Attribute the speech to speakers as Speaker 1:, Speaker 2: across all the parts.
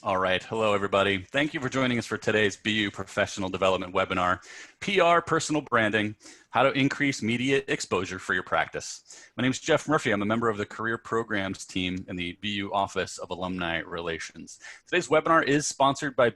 Speaker 1: All right. Hello, everybody. Thank you for joining us for today's BU Professional Development webinar, PR Personal Branding, How to Increase Media Exposure for Your Practice. My name is Jeff Murphy. I'm a member of the Career Programs team in the BU Office of Alumni Relations. Today's webinar is sponsored by by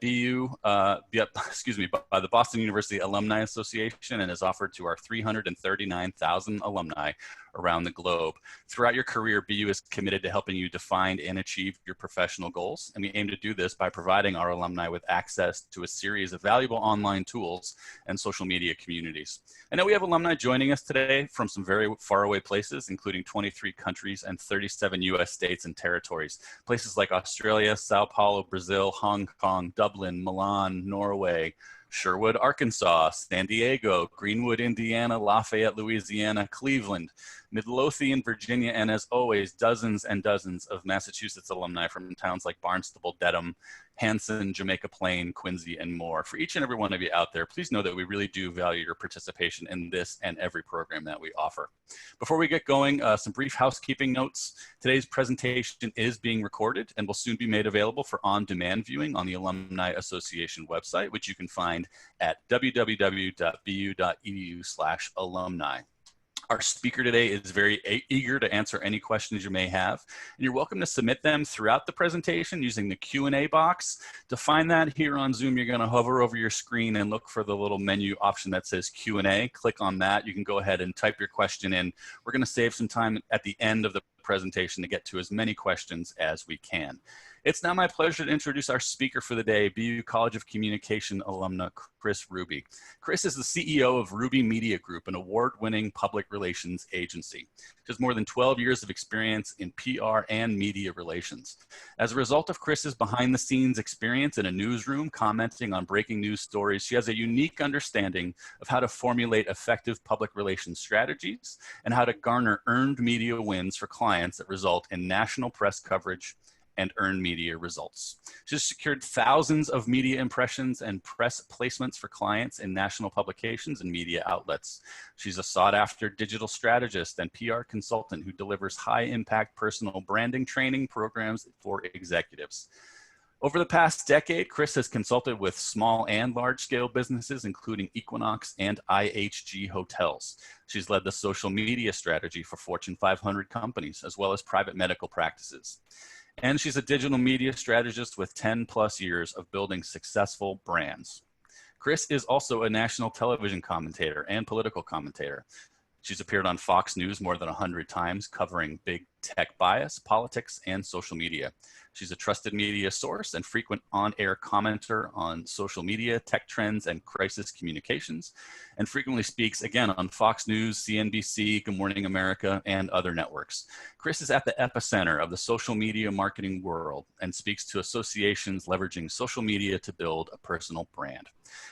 Speaker 1: the Boston University Alumni Association and is offered to our 339,000 alumni around the globe. Throughout your career, BU is committed to helping you define and achieve your professional goals, and we aim to do this by providing our alumni with access to a series of valuable online tools and social media communities. I know we have alumni joining us today from some very faraway places, including 23 countries and 37 US states and territories. Places like Australia, Sao Paulo, Brazil, Hong Kong, Dublin, Milan, Norway, Sherwood, Arkansas, San Diego, Greenwood, Indiana, Lafayette, Louisiana, Cleveland, Midlothian, Virginia, and as always, dozens and dozens of Massachusetts alumni from towns like Barnstable, Dedham, Hanson, Jamaica Plain, Quincy, and more. For each and every one of you out there, please know that we really do value your participation in this and every program that we offer. Before we get going, some brief housekeeping notes. Today's presentation is being recorded and will soon be made available for on-demand viewing on the Alumni Association website, which you can find at www.bu.edu/alumni. Our speaker today is very eager to answer any questions you may have. And you're welcome to submit them throughout the presentation using the Q&A box. To find that here on Zoom, you're going to hover over your screen and look for the little menu option that says Q&A. Click on that. You can go ahead and type your question in. We're going to save some time at the end of the presentation to get to as many questions as we can. It's now my pleasure to introduce our speaker for the day, BU College of Communication alumna, Kris Ruby. Kris is the CEO of Ruby Media Group, an award-winning public relations agency. She has more than 12 years of experience in PR and media relations. As a result of Kris's behind-the-scenes experience in a newsroom commenting on breaking news stories, she has a unique understanding of how to formulate effective public relations strategies and how to garner earned media wins for clients that result in national press coverage and earned media results. She's secured thousands of media impressions and press placements for clients in national publications and media outlets. She's a sought-after digital strategist and PR consultant who delivers high-impact personal branding training programs for executives. Over the past decade, Kris has consulted with small and large-scale businesses, including Equinox and IHG Hotels. She's led the social media strategy for Fortune 500 companies, as well as private medical practices. And she's a digital media strategist with 10+ years of building successful brands. Kris is also a national television commentator and political commentator. She's appeared on Fox News more than 100 times, covering big tech bias, politics, and social media. She's a trusted media source and frequent on-air commenter on social media, tech trends, and crisis communications, and frequently speaks again on Fox News, CNBC, Good Morning America, and other networks. Kris is at the epicenter of the social media marketing world and speaks to associations leveraging social media to build a personal brand.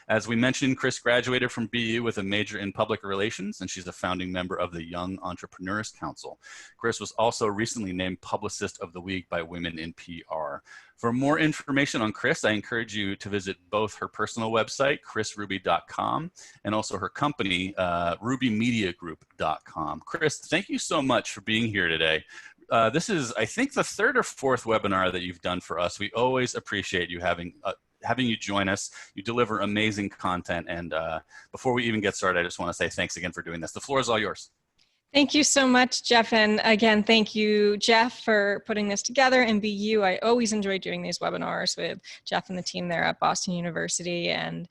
Speaker 1: As we mentioned, Kris graduated from BU with a major in public relations, and she's a founding member of the Young Entrepreneurs Council. Kris was also recently named Publicist of the Week by Women in PR. For more information on Kris, I encourage you to visit both her personal website, krisruby.com, and also her company, rubymediagroup.com. Kris, thank you so much for being here today. This is, I think, the third or fourth webinar that you've done for us. We always appreciate you having you join us. You deliver amazing content. And before we even get started, I just want to say thanks again for doing this. The floor is all yours.
Speaker 2: Thank you so much, Jeff. And again, thank you, Jeff, for putting this together. And BU, I always enjoy doing these webinars with Jeff and the team there at Boston University, and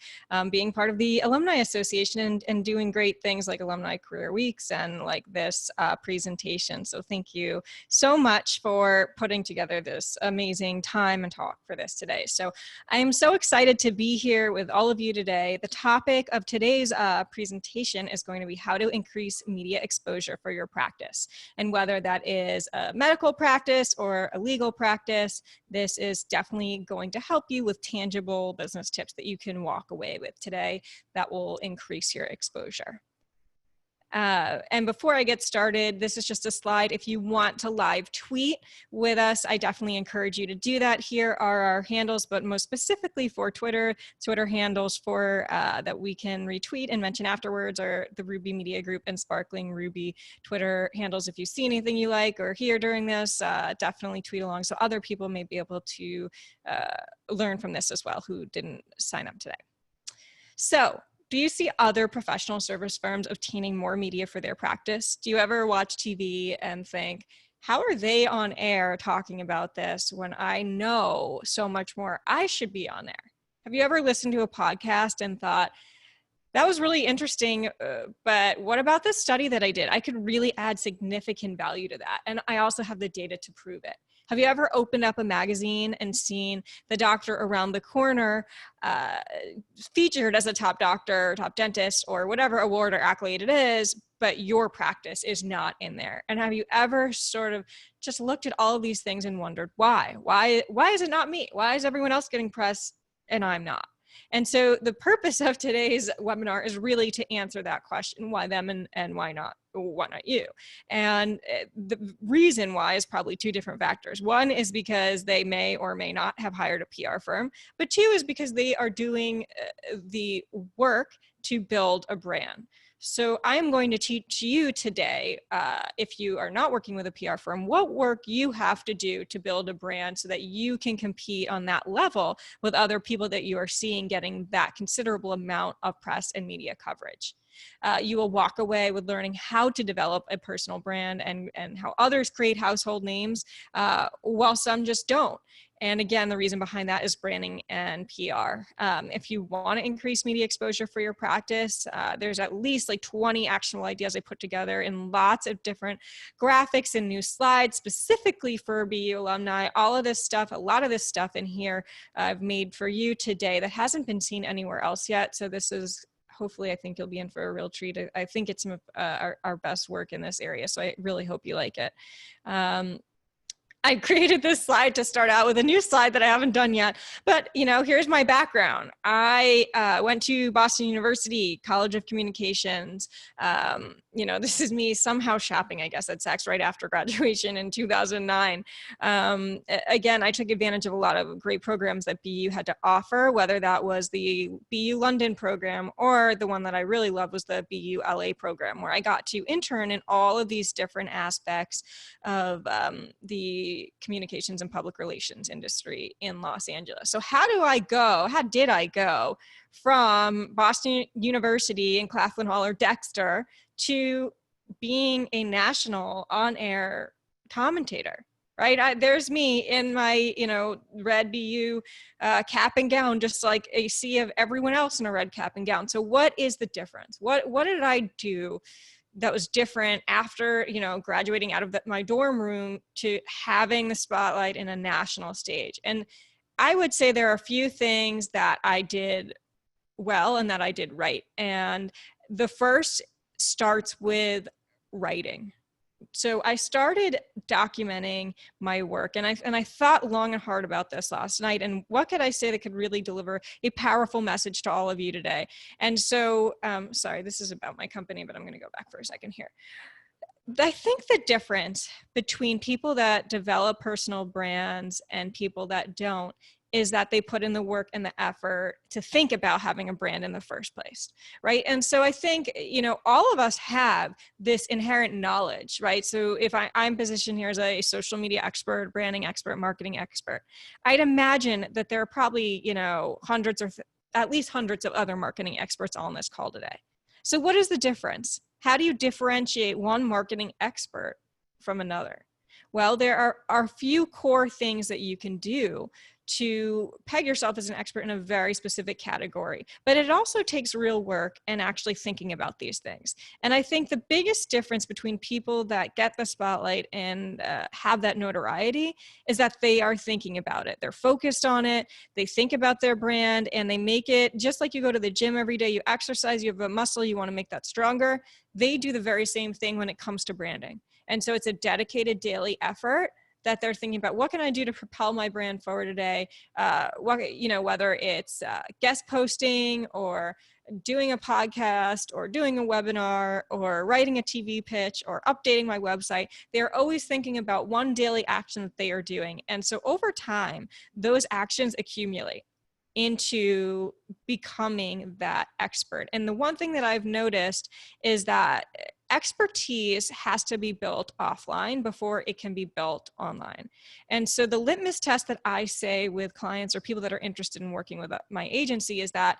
Speaker 2: being part of the Alumni Association and doing great things like Alumni Career Weeks and like this presentation. So thank you so much for putting together this amazing time and talk for this today. So I am so excited to be here with all of you today. The topic of today's presentation is going to be how to increase media exposure for your practice. And whether that is a medical practice or a legal practice, this is definitely going to help you with tangible business tips that you can walk away with today that will increase your exposure. And before I get started, this is just a slide. If you want to live tweet with us, I definitely encourage you to do that. Here are our handles, but most specifically for Twitter handles for that we can retweet and mention afterwards are the Ruby Media Group and Sparkling Ruby Twitter handles. If you see anything you like or hear during this, definitely tweet along so other people may be able to learn from this as well who didn't sign up today. So, do you see other professional service firms obtaining more media for their practice? Do you ever watch TV and think, how are they on air talking about this when I know so much more I should be on there? Have you ever listened to a podcast and thought, that was really interesting, but what about this study that I did? I could really add significant value to that. And I also have the data to prove it. Have you ever opened up a magazine and seen the doctor around the corner featured as a top doctor, top dentist, or whatever award or accolade it is, but your practice is not in there? And have you ever sort of just looked at all of these things and wondered why? Why is it not me? Why is everyone else getting press and I'm not? And so the purpose of today's webinar is really to answer that question, why them and why not you? And the reason why is probably two different factors. One is because they may or may not have hired a PR firm, but two is because they are doing the work to build a brand. So I am going to teach you today, if you are not working with a PR firm, what work you have to do to build a brand so that you can compete on that level with other people that you are seeing getting that considerable amount of press and media coverage. You will walk away with learning how to develop a personal brand and how others create household names while some just don't. And again, the reason behind that is branding and PR. If you want to increase media exposure for your practice, there's at least like 20 actionable ideas I put together in lots of different graphics and new slides specifically for BU alumni. All of this stuff, a lot of this stuff in here I've made for you today that hasn't been seen anywhere else yet. So this is hopefully, I think you'll be in for a real treat. I think it's some of our best work in this area, so I really hope you like it. I created this slide to start out with a new slide that I haven't done yet, but here's my background. I went to Boston University, College of Communications. This is me somehow shopping, I guess, at Saks right after graduation in 2009. Again, I took advantage of a lot of great programs that BU had to offer, whether that was the BU London program or the one that I really loved was the BU LA program, where I got to intern in all of these different aspects of the communications and public relations industry in Los Angeles. So how did I go from Boston University and Claflin Hall or Dexter to being a national on-air commentator, right? There's me in my, red BU cap and gown, just like a sea of everyone else in a red cap and gown. So what is the difference? What did I do that was different after, graduating out of my dorm room to having the spotlight in a national stage? And I would say there are a few things that I did well and that I did right. And the first starts with writing. So I started documenting my work, and I thought long and hard about this last night, and what could I say that could really deliver a powerful message to all of you today? And so, sorry, this is about my company, but I'm going to go back for a second here. I think the difference between people that develop personal brands and people that don't is that they put in the work and the effort to think about having a brand in the first place, right? And so I think, all of us have this inherent knowledge, right? So if I'm positioned here as a social media expert, branding expert, marketing expert, I'd imagine that there are probably, hundreds or at least hundreds of other marketing experts on this call today. So what is the difference? How do you differentiate one marketing expert from another? Well, there are a few core things that you can do to peg yourself as an expert in a very specific category, but it also takes real work and actually thinking about these things. And I think the biggest difference between people that get the spotlight and have that notoriety is that they are thinking about it. They're focused on it. They think about their brand and they make it just like you go to the gym every day, you exercise, you have a muscle, you want to make that stronger. They do the very same thing when it comes to branding. And so it's a dedicated daily effort that they're thinking about, what can I do to propel my brand forward today? Whether it's guest posting or doing a podcast or doing a webinar or writing a TV pitch or updating my website, they're always thinking about one daily action that they are doing. And so over time, those actions accumulate into becoming that expert. And the one thing that I've noticed is that expertise has to be built offline before it can be built online. And so the litmus test that I say with clients or people that are interested in working with my agency is that,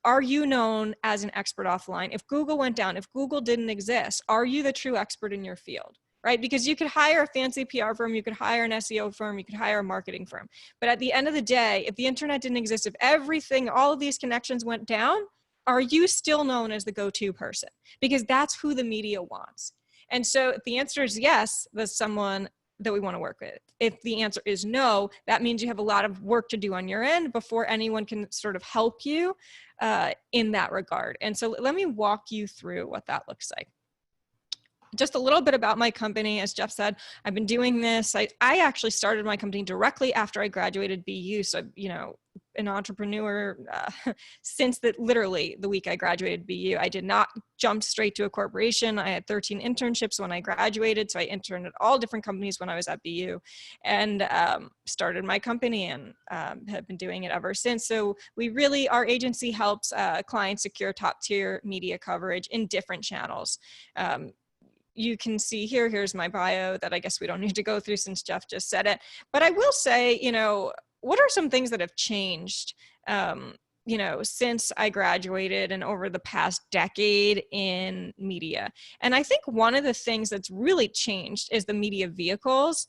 Speaker 2: are you known as an expert offline? If Google went down, if Google didn't exist, are you the true expert in your field? Right? Because you could hire a fancy PR firm, you could hire an SEO firm, you could hire a marketing firm. But at the end of the day, if the internet didn't exist, if everything, all of these connections went down, are you still known as the go-to person? Because that's who the media wants. And so if the answer is yes, that's someone that we want to work with. If the answer is no, that means you have a lot of work to do on your end before anyone can sort of help you in that regard. And so let me walk you through what that looks like. Just a little bit about my company. As Jeff said, I've been doing this. I actually started my company directly after I graduated BU. So, an entrepreneur since literally the week I graduated BU. I did not jump straight to a corporation. I had 13 internships when I graduated. So I interned at all different companies when I was at BU and started my company and have been doing it ever since. So our agency helps clients secure top tier media coverage in different channels. You can see here's my bio that I guess we don't need to go through since Jeff just said it. But I will say, what are some things that have changed, since I graduated and over the past decade in media? And I think one of the things that's really changed is the media vehicles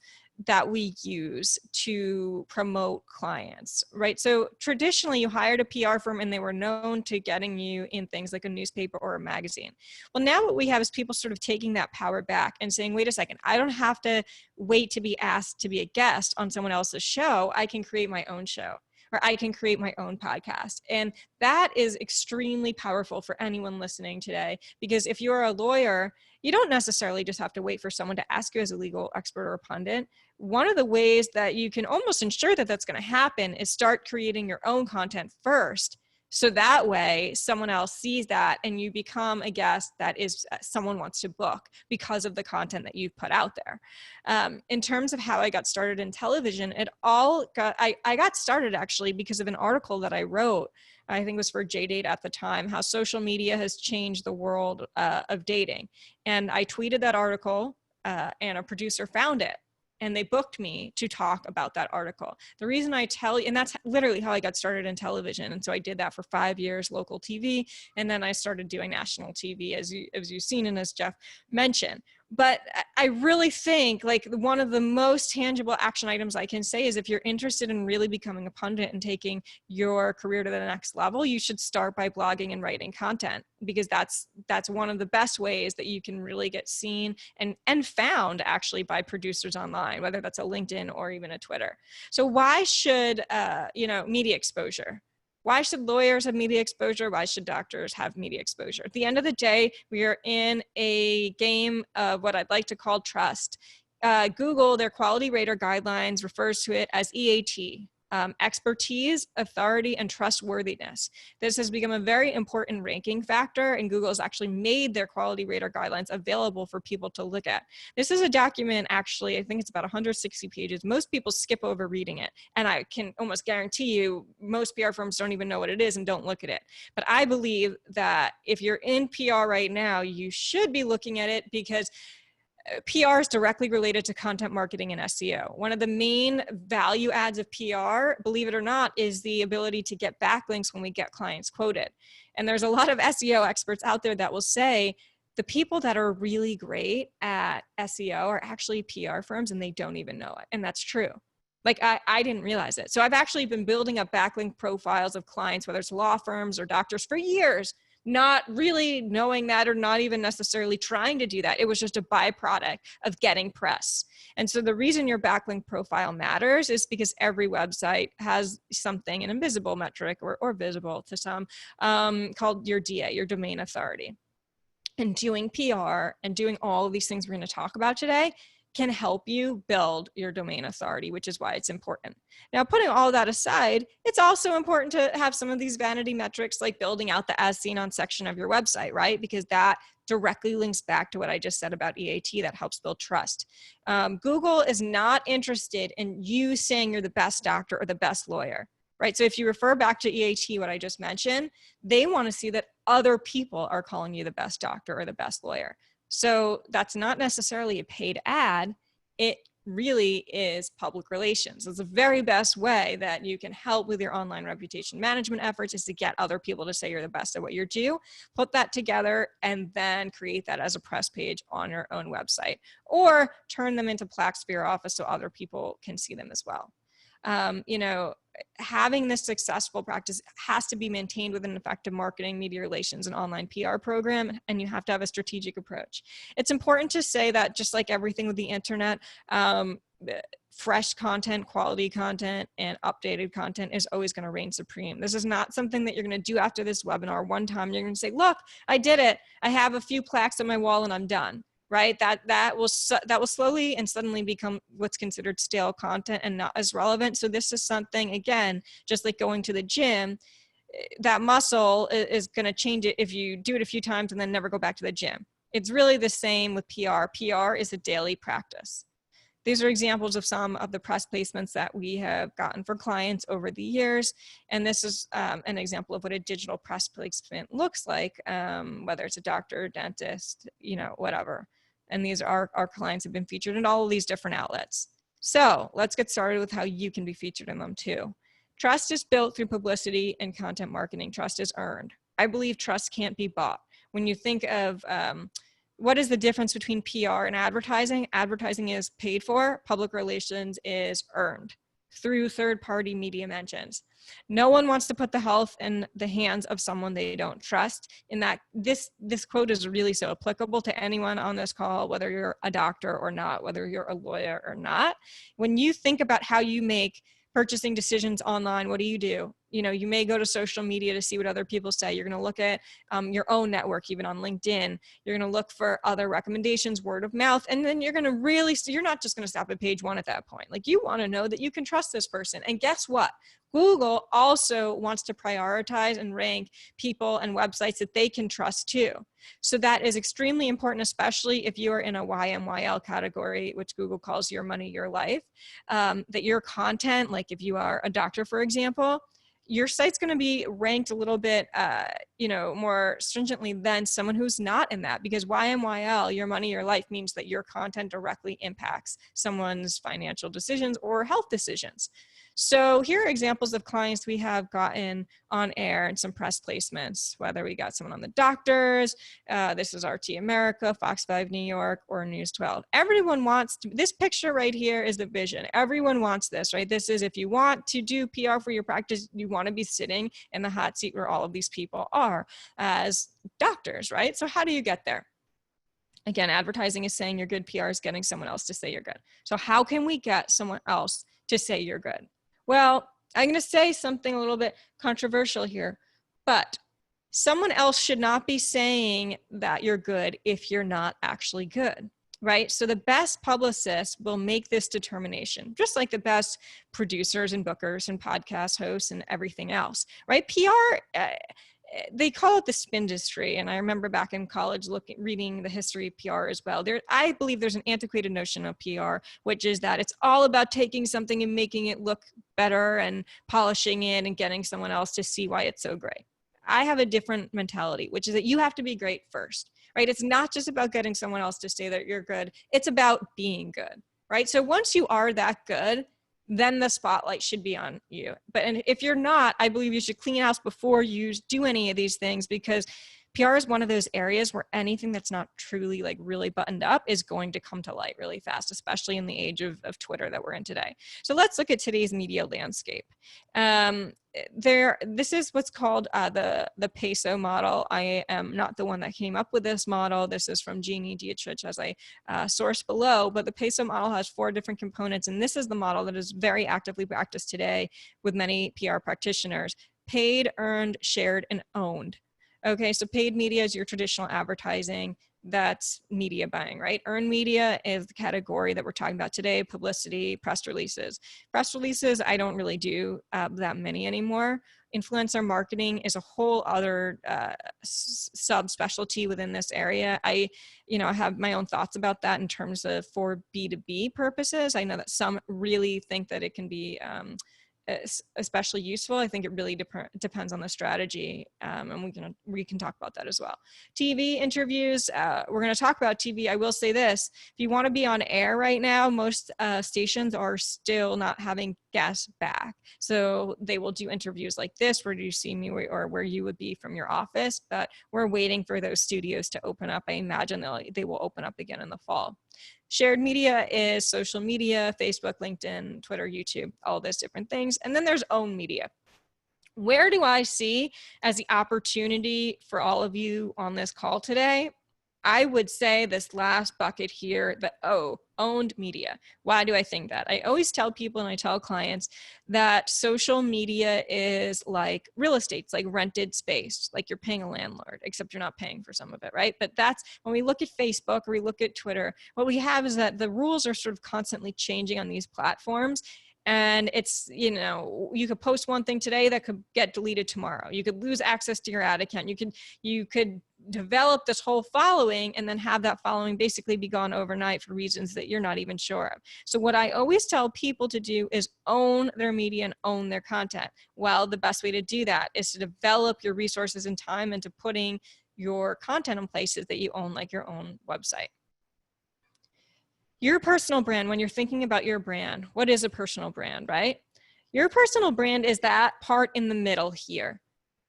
Speaker 2: that we use to promote clients, right? So traditionally you hired a PR firm and they were known to getting you in things like a newspaper or a magazine. Well, now what we have is people sort of taking that power back and saying, wait a second, I don't have to wait to be asked to be a guest on someone else's show. I can create my own show, or I can create my own podcast. And that is extremely powerful for anyone listening today, because if you're a lawyer, you don't necessarily just have to wait for someone to ask you as a legal expert or a pundit. One of the ways that you can almost ensure that that's going to happen is start creating your own content first. So that way someone else sees that and you become a guest that is someone wants to book because of the content that you've put out there. In terms of how I got started in television, I got started actually because of an article that I wrote. I think it was for JDate at the time, how social media has changed the world of dating. And I tweeted that article and a producer found it. And they booked me to talk about that article. The reason I tell you, and that's literally how I got started in television. And so I did that for 5 years, local TV. And then I started doing national TV, as you've seen and as Jeff mentioned. But I really think like one of the most tangible action items I can say is if you're interested in really becoming a pundit and taking your career to the next level, you should start by blogging and writing content, because that's one of the best ways that you can really get seen and found actually by producers online, whether that's a LinkedIn or even a Twitter. So why should, media exposure? Why should lawyers have media exposure? Why should doctors have media exposure? At the end of the day, we are in a game of what I'd like to call trust. Google, their quality rater guidelines, refers to it as EAT. Expertise, authority, and trustworthiness. This has become a very important ranking factor, and Google has actually made their quality rater guidelines available for people to look at. This is a document, actually, I think it's about 160 pages. Most people skip over reading it, and I can almost guarantee you most PR firms don't even know what it is and don't look at it. But I believe that if you're in PR right now, you should be looking at it, because PR is directly related to content marketing and SEO. One of the main value adds of PR, believe it or not, is the ability to get backlinks when we get clients quoted. And there's a lot of SEO experts out there that will say the people that are really great at SEO are actually PR firms and they don't even know it. And that's true. Like I didn't realize it. So I've actually been building up backlink profiles of clients, whether it's law firms or doctors, for years, not really knowing that or not even necessarily trying to do that. It was just a byproduct of getting press. And so the reason your backlink profile matters is because every website has something, an invisible metric or visible to some, called your DA, your domain authority. And doing PR and doing all of these things we're going to talk about today can help you build your domain authority, which is why it's important. Now, putting all that aside, it's also important to have some of these vanity metrics, like building out the as seen on section of your website, right? Because that directly links back to what I just said about EAT, that helps build trust. Google is not interested in you saying you're the best doctor or the best lawyer, right? So if you refer back to EAT, what I just mentioned, they want to see that other people are calling you the best doctor or the best lawyer. So that's not necessarily a paid ad. It really is public relations. It's the very best way that you can help with your online reputation management efforts, is to get other people to say you're the best at what you do, put that together, and then create that as a press page on your own website, or turn them into plaques for your office so other people can see them as well. You know, having this successful practice has to be maintained with an effective marketing, media relations, and online PR program, and you have to have a strategic approach. It's important to say that, just like everything with the internet, fresh content, quality content, and updated content is always going to reign supreme. This is not something that you're going to do after this webinar one time. You're going to say, look, I did it. I have a few plaques on my wall and I'm done. Right? That will slowly and suddenly become what's considered stale content and not as relevant. So this is something, again, just like going to the gym, that muscle is going to change it if you do it a few times and then never go back to the gym. It's really the same with PR. PR is a daily practice. These are examples of some of the press placements that we have gotten for clients over the years. And this is an example of what a digital press placement looks like, whether it's a doctor, dentist, you know, whatever. And these are our clients have been featured in all of these different outlets. So let's get started with how you can be featured in them too. Trust is built through publicity and content marketing. Trust is earned. I believe trust can't be bought. When you think of what is the difference between PR and advertising? Advertising is paid for. Public relations is earned through third-party media mentions. No one wants to put the health in the hands of someone they don't trust. In that, this quote is really so applicable to anyone on this call, whether you're a doctor or not, whether you're a lawyer or not. When you think about how you make purchasing decisions online, what do? You know, you may go to social media to see what other people say. You're going to look at your own network, even on LinkedIn. You're going to look for other recommendations, word of mouth, and then you're going to really, you're not just going to stop at page 1 at that point. Like, you want to know that you can trust this person. And guess what? Google also wants to prioritize and rank people and websites that they can trust too. So that is extremely important, especially if you are in a YMYL category, which Google calls your money, your life, that your content, like if you are a doctor, for example, your site's going to be ranked a little bit, you know, more stringently than someone who's not in that, because YMYL, your money, your life, means that your content directly impacts someone's financial decisions or health decisions. So here are examples of clients we have gotten on air and some press placements, whether we got someone on the doctors, this is RT America, Fox 5 New York, or News 12. Everyone wants to, this picture right here is the vision. Everyone wants this, right? This is, if you want to do PR for your practice, you want to be sitting in the hot seat where all of these people are as doctors, right? So how do you get there? Again, advertising is saying you're good, PR is getting someone else to say you're good. So how can we get someone else to say you're good? Well, I'm going to say something a little bit controversial here, but someone else should not be saying that you're good if you're not actually good, right? So the best publicists will make this determination, just like the best producers and bookers and podcast hosts and everything else, right? PR, they call it the spin industry. And I remember back in college reading the history of PR as well. I believe there's an antiquated notion of PR, which is that it's all about taking something and making it look better and polishing it and getting someone else to see why it's so great. I have a different mentality, which is that you have to be great first, right? It's not just about getting someone else to say that you're good. It's about being good, right? So once you are that good, then the spotlight should be on you. And if you're not, I believe you should clean house before you do any of these things, because PR is one of those areas where anything that's not truly like really buttoned up is going to come to light really fast, especially in the age of Twitter that we're in today. So let's look at today's media landscape. This is what's called the PESO model. I am not the one that came up with this model. This is from Jeannie Dietrich as a source below, but the PESO model has 4 different components, and this is the model that is very actively practiced today with many PR practitioners: paid, earned, shared, and owned. Okay, so paid media is your traditional advertising. that's media buying, right? Earned media is the category that we're talking about today: publicity, press releases. Press releases, I don't really do that many anymore. Influencer marketing is a whole other subspecialty within this area. I have my own thoughts about that in terms of for B2B purposes. I know that some really think that it can be especially useful. I think it really depends on the strategy, and we can talk about that as well. TV interviews, we're going to talk about TV. I will say this: if you want to be on air right now, most stations are still not having guests back, so they will do interviews like this, where you see me, or where you would be from your office. But we're waiting for those studios to open up. I imagine they will open up again in the fall. Shared media is social media: Facebook, LinkedIn, Twitter, YouTube, all those different things. And then there's owned media. Where do I see as the opportunity for all of you on this call today? I would say this last bucket here, owned media. Why do I think that? I always tell people, and I tell clients, that social media is like real estate. It's like rented space, like you're paying a landlord, except you're not paying for some of it, right? But that's when we look at Facebook or we look at Twitter, what we have is that the rules are sort of constantly changing on these platforms. And it's, you could post one thing today that could get deleted tomorrow. You could lose access to your ad account. You could develop this whole following and then have that following basically be gone overnight for reasons that you're not even sure of. So what I always tell people to do is own their media and own their content. Well, the best way to do that is to develop your resources and time into putting your content in places that you own, like your own website. Your personal brand, when you're thinking about your brand, what is a personal brand, right? Your personal brand is that part in the middle here.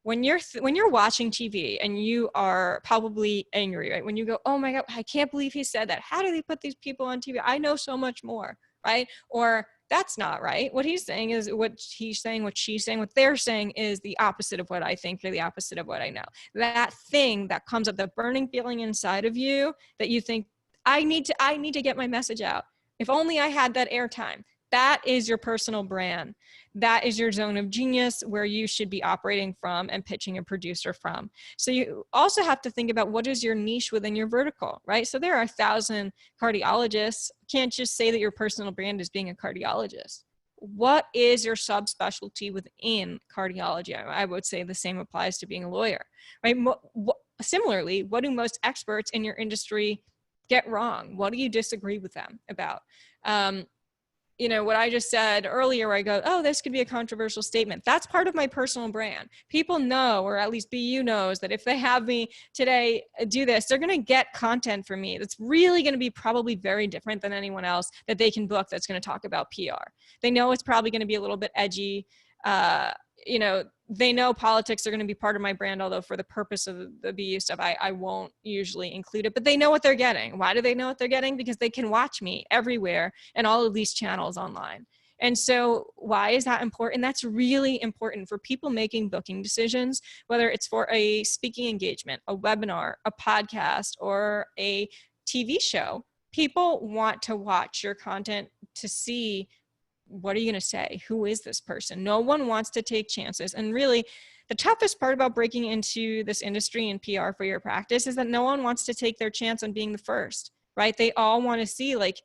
Speaker 2: When you're watching TV and you are probably angry, right? When you go, oh my God, I can't believe he said that. How do they put these people on TV? I know so much more, right? Or that's not right. What he's saying is what he's saying, what she's saying, what they're saying is the opposite of what I think or the opposite of what I know. That thing that comes up, the burning feeling inside of you that you think, I need to get my message out. If only I had that airtime. That is your personal brand. That is your zone of genius where you should be operating from and pitching a producer from. So you also have to think about what is your niche within your vertical, right? So there are 1,000 cardiologists. You can't just say that your personal brand is being a cardiologist. What is your subspecialty within cardiology? I would say the same applies to being a lawyer, right? Similarly, what do most experts in your industry get wrong? What do you disagree with them about? What I just said earlier, where I go, oh, this could be a controversial statement. That's part of my personal brand. People know, or at least BU knows, that if they have me today do this, they're going to get content from me that's really going to be probably very different than anyone else that they can book that's going to talk about PR. They know it's probably going to be a little bit edgy. They know politics are going to be part of my brand, although for the purpose of the BU stuff, I won't usually include it, but they know what they're getting. Why do they know what they're getting? Because they can watch me everywhere and all of these channels online. And so why is that important? That's really important for people making booking decisions, whether it's for a speaking engagement, a webinar, a podcast, or a TV show. People want to watch your content to see, what are you going to say? Who is this person? No one wants to take chances. And really, the toughest part about breaking into this industry and PR for your practice is that no one wants to take their chance on being the first, right? They all want to see, like,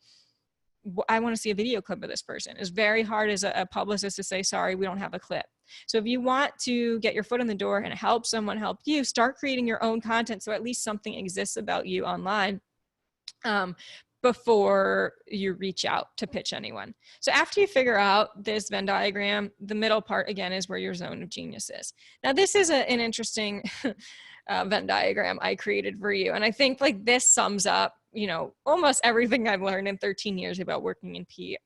Speaker 2: I want to see a video clip of this person. It's very hard as a publicist to say, sorry, we don't have a clip. So if you want to get your foot in the door and help someone help you, start creating your own content so at least something exists about you online. Before you reach out to pitch anyone. So after you figure out this Venn diagram, the middle part again is where your zone of genius is. Now this is an interesting Venn diagram I created for you. And I think like this sums up, almost everything I've learned in 13 years about working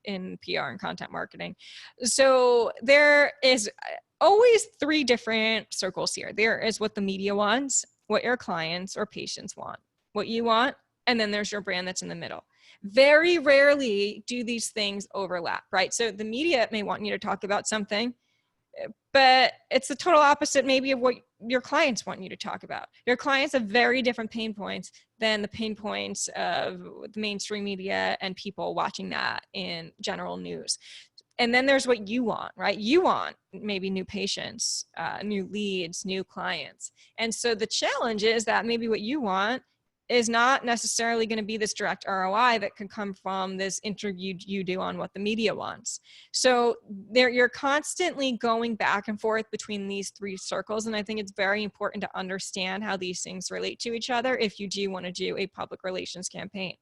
Speaker 2: in PR and content marketing. So there is always 3 different circles here. There is what the media wants, what your clients or patients want, what you want, and then there's your brand that's in the middle. Very rarely do these things overlap, right? So the media may want you to talk about something, but it's the total opposite maybe of what your clients want you to talk about. Your clients have very different pain points than the pain points of the mainstream media and people watching that in general news. And then there's what you want, right? You want maybe new patients, new leads, new clients. And so the challenge is that maybe what you want is not necessarily going to be this direct ROI that could come from this interview you do on what the media wants. So you're constantly going back and forth between these three circles. And I think it's very important to understand how these things relate to each other if you do want to do a public relations campaign.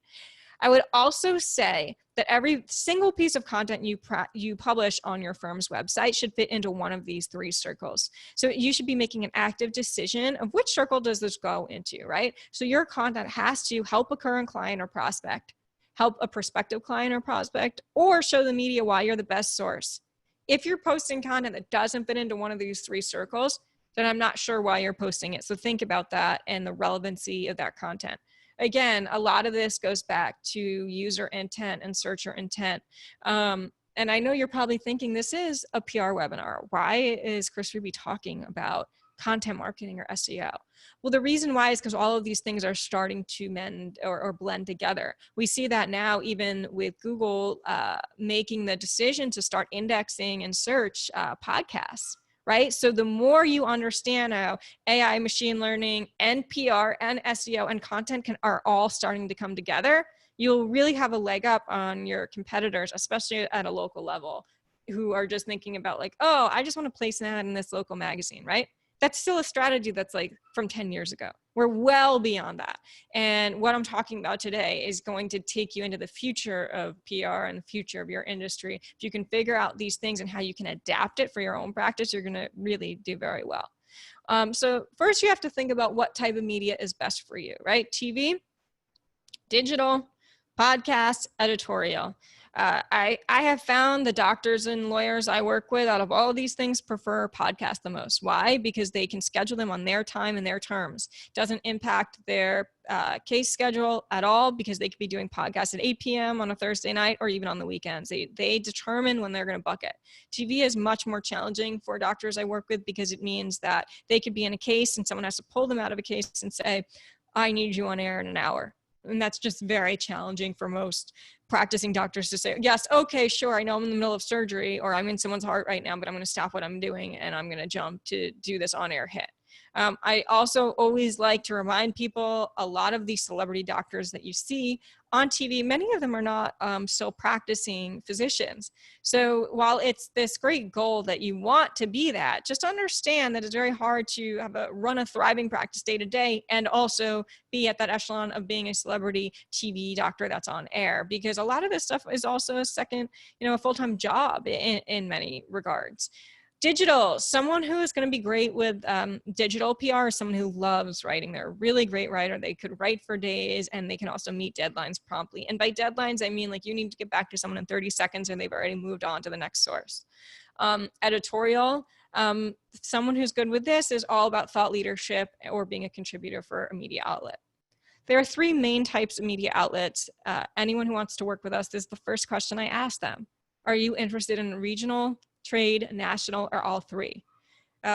Speaker 2: I would also say that every single piece of content you publish on your firm's website should fit into one of these three circles. So you should be making an active decision of which circle does this go into, right? So your content has to help a current client or prospect, help a prospective client or prospect, or show the media why you're the best source. If you're posting content that doesn't fit into one of these three circles, then I'm not sure why you're posting it. So think about that and the relevancy of that content. Again, a lot of this goes back to user intent and searcher intent. And I know you're probably thinking this is a PR webinar. Why is Kris Ruby talking about content marketing or SEO? Well, the reason why is because all of these things are starting to mend or blend together. We see that now even with Google making the decision to start indexing and search podcasts. Right? So the more you understand how AI, machine learning, and PR, and SEO, and content are all starting to come together, you'll really have a leg up on your competitors, especially at a local level, who are just thinking about like, oh, I just want to place an ad in this local magazine, right? That's still a strategy that's like from 10 years ago. We're well beyond that. And what I'm talking about today is going to take you into the future of PR and the future of your industry. If you can figure out these things and how you can adapt it for your own practice, you're going to really do very well. So first you have to think about what type of media is best for you, right? TV, digital, podcast, editorial. I have found the doctors and lawyers I work with out of all of these things prefer podcasts the most. Why? Because they can schedule them on their time and their terms. Doesn't impact their case schedule at all because they could be doing podcasts at 8 p.m. on a Thursday night or even on the weekends. They determine when they're going to book it. TV is much more challenging for doctors I work with because it means that they could be in a case and someone has to pull them out of a case and say, I need you on air in an hour. And that's just very challenging for most practicing doctors to say, yes, okay, sure, I know I'm in the middle of surgery or I'm in someone's heart right now, but I'm going to stop what I'm doing and I'm going to jump to do this on-air hit. I also always like to remind people a lot of these celebrity doctors that you see on TV, many of them are not still practicing physicians. So while it's this great goal that you want to be that, just understand that it's very hard to run a thriving practice day to day and also be at that echelon of being a celebrity TV doctor that's on air, because a lot of this stuff is also a second, a full-time job in many regards. Digital, someone who is going to be great with digital PR is someone who loves writing. They're a really great writer. They could write for days and they can also meet deadlines promptly. And by deadlines, I mean like you need to get back to someone in 30 seconds and they've already moved on to the next source. Editorial, someone who's good with this is all about thought leadership or being a contributor for a media outlet. There are three main types of media outlets. Anyone who wants to work with us, this is the first question I ask them. Are you interested in regional, trade, national, or all three?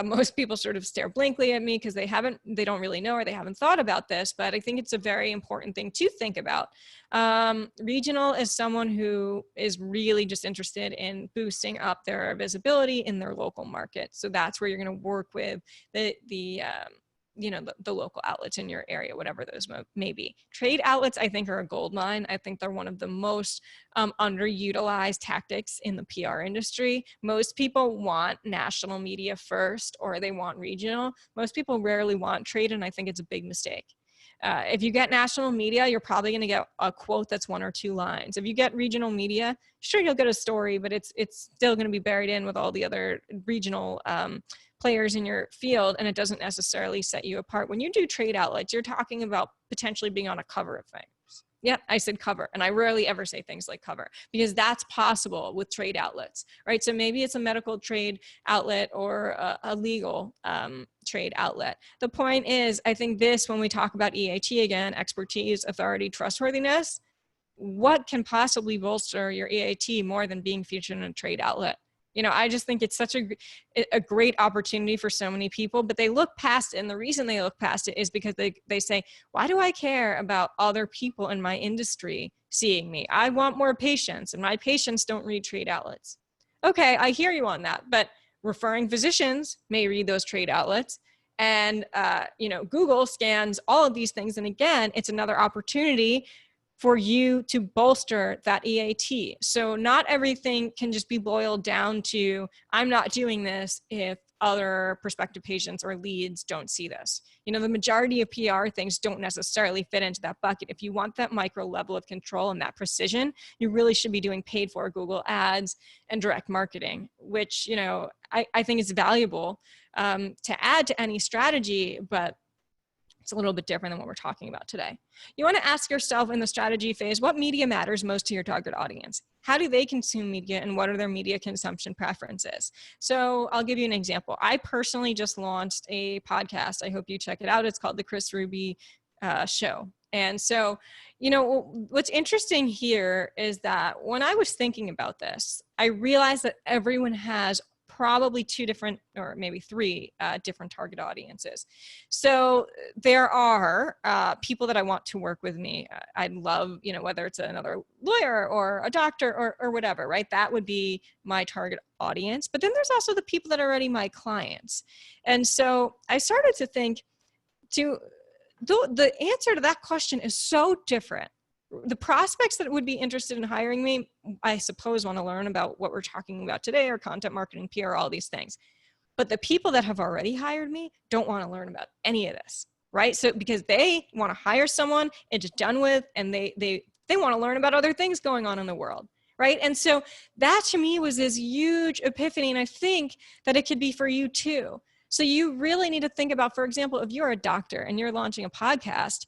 Speaker 2: Most people sort of stare blankly at me because they don't really know or they haven't thought about this, but I think it's a very important thing to think about. Regional is someone who is really just interested in boosting up their visibility in their local market. So that's where you're going to work with the local outlets in your area, whatever those may be. Trade outlets, I think, are a gold mine. I think they're one of the most underutilized tactics in the PR industry. Most people want national media first, or they want regional. Most people rarely want trade, and I think it's a big mistake. If you get national media, you're probably going to get a quote that's 1 or 2 lines. If you get regional media, sure, you'll get a story, but it's still going to be buried in with all the other regional players in your field, and it doesn't necessarily set you apart. When you do trade outlets, you're talking about potentially being on a cover of things. Yep, I said cover, and I rarely ever say things like cover because that's possible with trade outlets, right? So maybe it's a medical trade outlet or a legal trade outlet. The point is, I think when we talk about EAT again, expertise, authority, trustworthiness, what can possibly bolster your EAT more than being featured in a trade outlet? I just think it's such a great opportunity for so many people, but they look past it. And the reason they look past it is because they say, why do I care about other people in my industry seeing me? I want more patients, and my patients don't read trade outlets. Okay, I hear you on that, but referring physicians may read those trade outlets, And, Google scans all of these things. And again, it's another opportunity for you to bolster that EAT. So not everything can just be boiled down to, I'm not doing this if other prospective patients or leads don't see this. The majority of PR things don't necessarily fit into that bucket. If you want that micro level of control and that precision, you really should be doing paid for Google ads and direct marketing, which, I think is valuable to add to any strategy, but it's a little bit different than what we're talking about today. You want to ask yourself in the strategy phase, what media matters most to your target audience? How do they consume media, and what are their media consumption preferences? So I'll give you an example. I personally just launched a podcast. I hope you check it out. It's called The Kris Ruby Show. And so, what's interesting here is that when I was thinking about this, I realized that everyone has probably two different, or maybe three different target audiences. So there are people that I want to work with me. I'd love, whether it's another lawyer or a doctor or whatever, right? That would be my target audience. But then there's also the people that are already my clients. And so I started to think, the answer to that question is so different. The prospects that would be interested in hiring me, I suppose, want to learn about what we're talking about today, or content marketing, PR, all these things. But the people that have already hired me don't want to learn about any of this, right? So because they want to hire someone and just done with, and they want to learn about other things going on in the world, right? And so that to me was this huge epiphany, and I think that it could be for you too. So you really need to think about, for example, if you're a doctor and you're launching a podcast,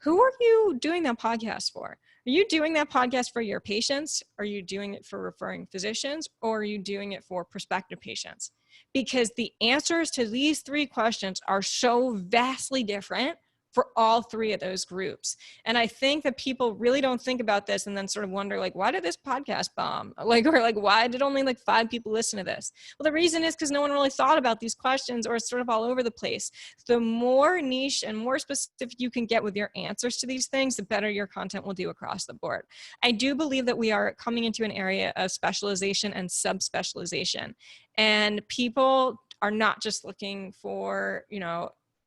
Speaker 2: who are you doing that podcast for? Are you doing that podcast for your patients? Are you doing it for referring physicians? Or are you doing it for prospective patients? Because the answers to these three questions are so vastly different for all three of those groups. And I think that people really don't think about this and then sort of wonder, why did this podcast bomb? Or why did only 5 people listen to this? Well, the reason is because no one really thought about these questions, or it's sort of all over the place. The more niche and more specific you can get with your answers to these things, the better your content will do across the board. I do believe that we are coming into an area of specialization and subspecialization. And people are not just looking for,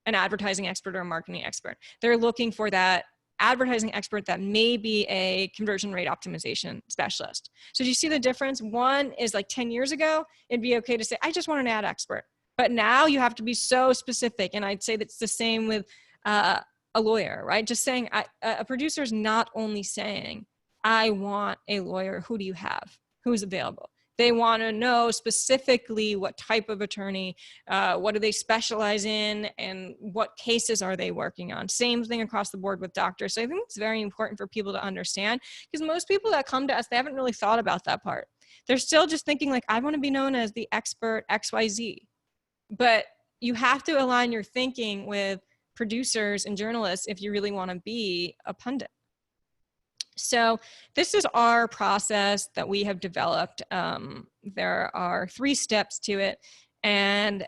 Speaker 2: an advertising expert or a marketing expert. They're looking for that advertising expert that may be a conversion rate optimization specialist. So do you see the difference? One is 10 years ago, it'd be okay to say, I just want an ad expert. But now you have to be so specific. And I'd say that's the same with a lawyer, right? Just saying, a producer is not only saying, I want a lawyer. Who do you have? Who's available? They want to know specifically what type of attorney, what do they specialize in, and what cases are they working on. Same thing across the board with doctors. So I think it's very important for people to understand, because most people that come to us, they haven't really thought about that part. They're still just thinking I want to be known as the expert XYZ. But you have to align your thinking with producers and journalists if you really want to be a pundit. So this is our process that we have developed. There are 3 steps to it, and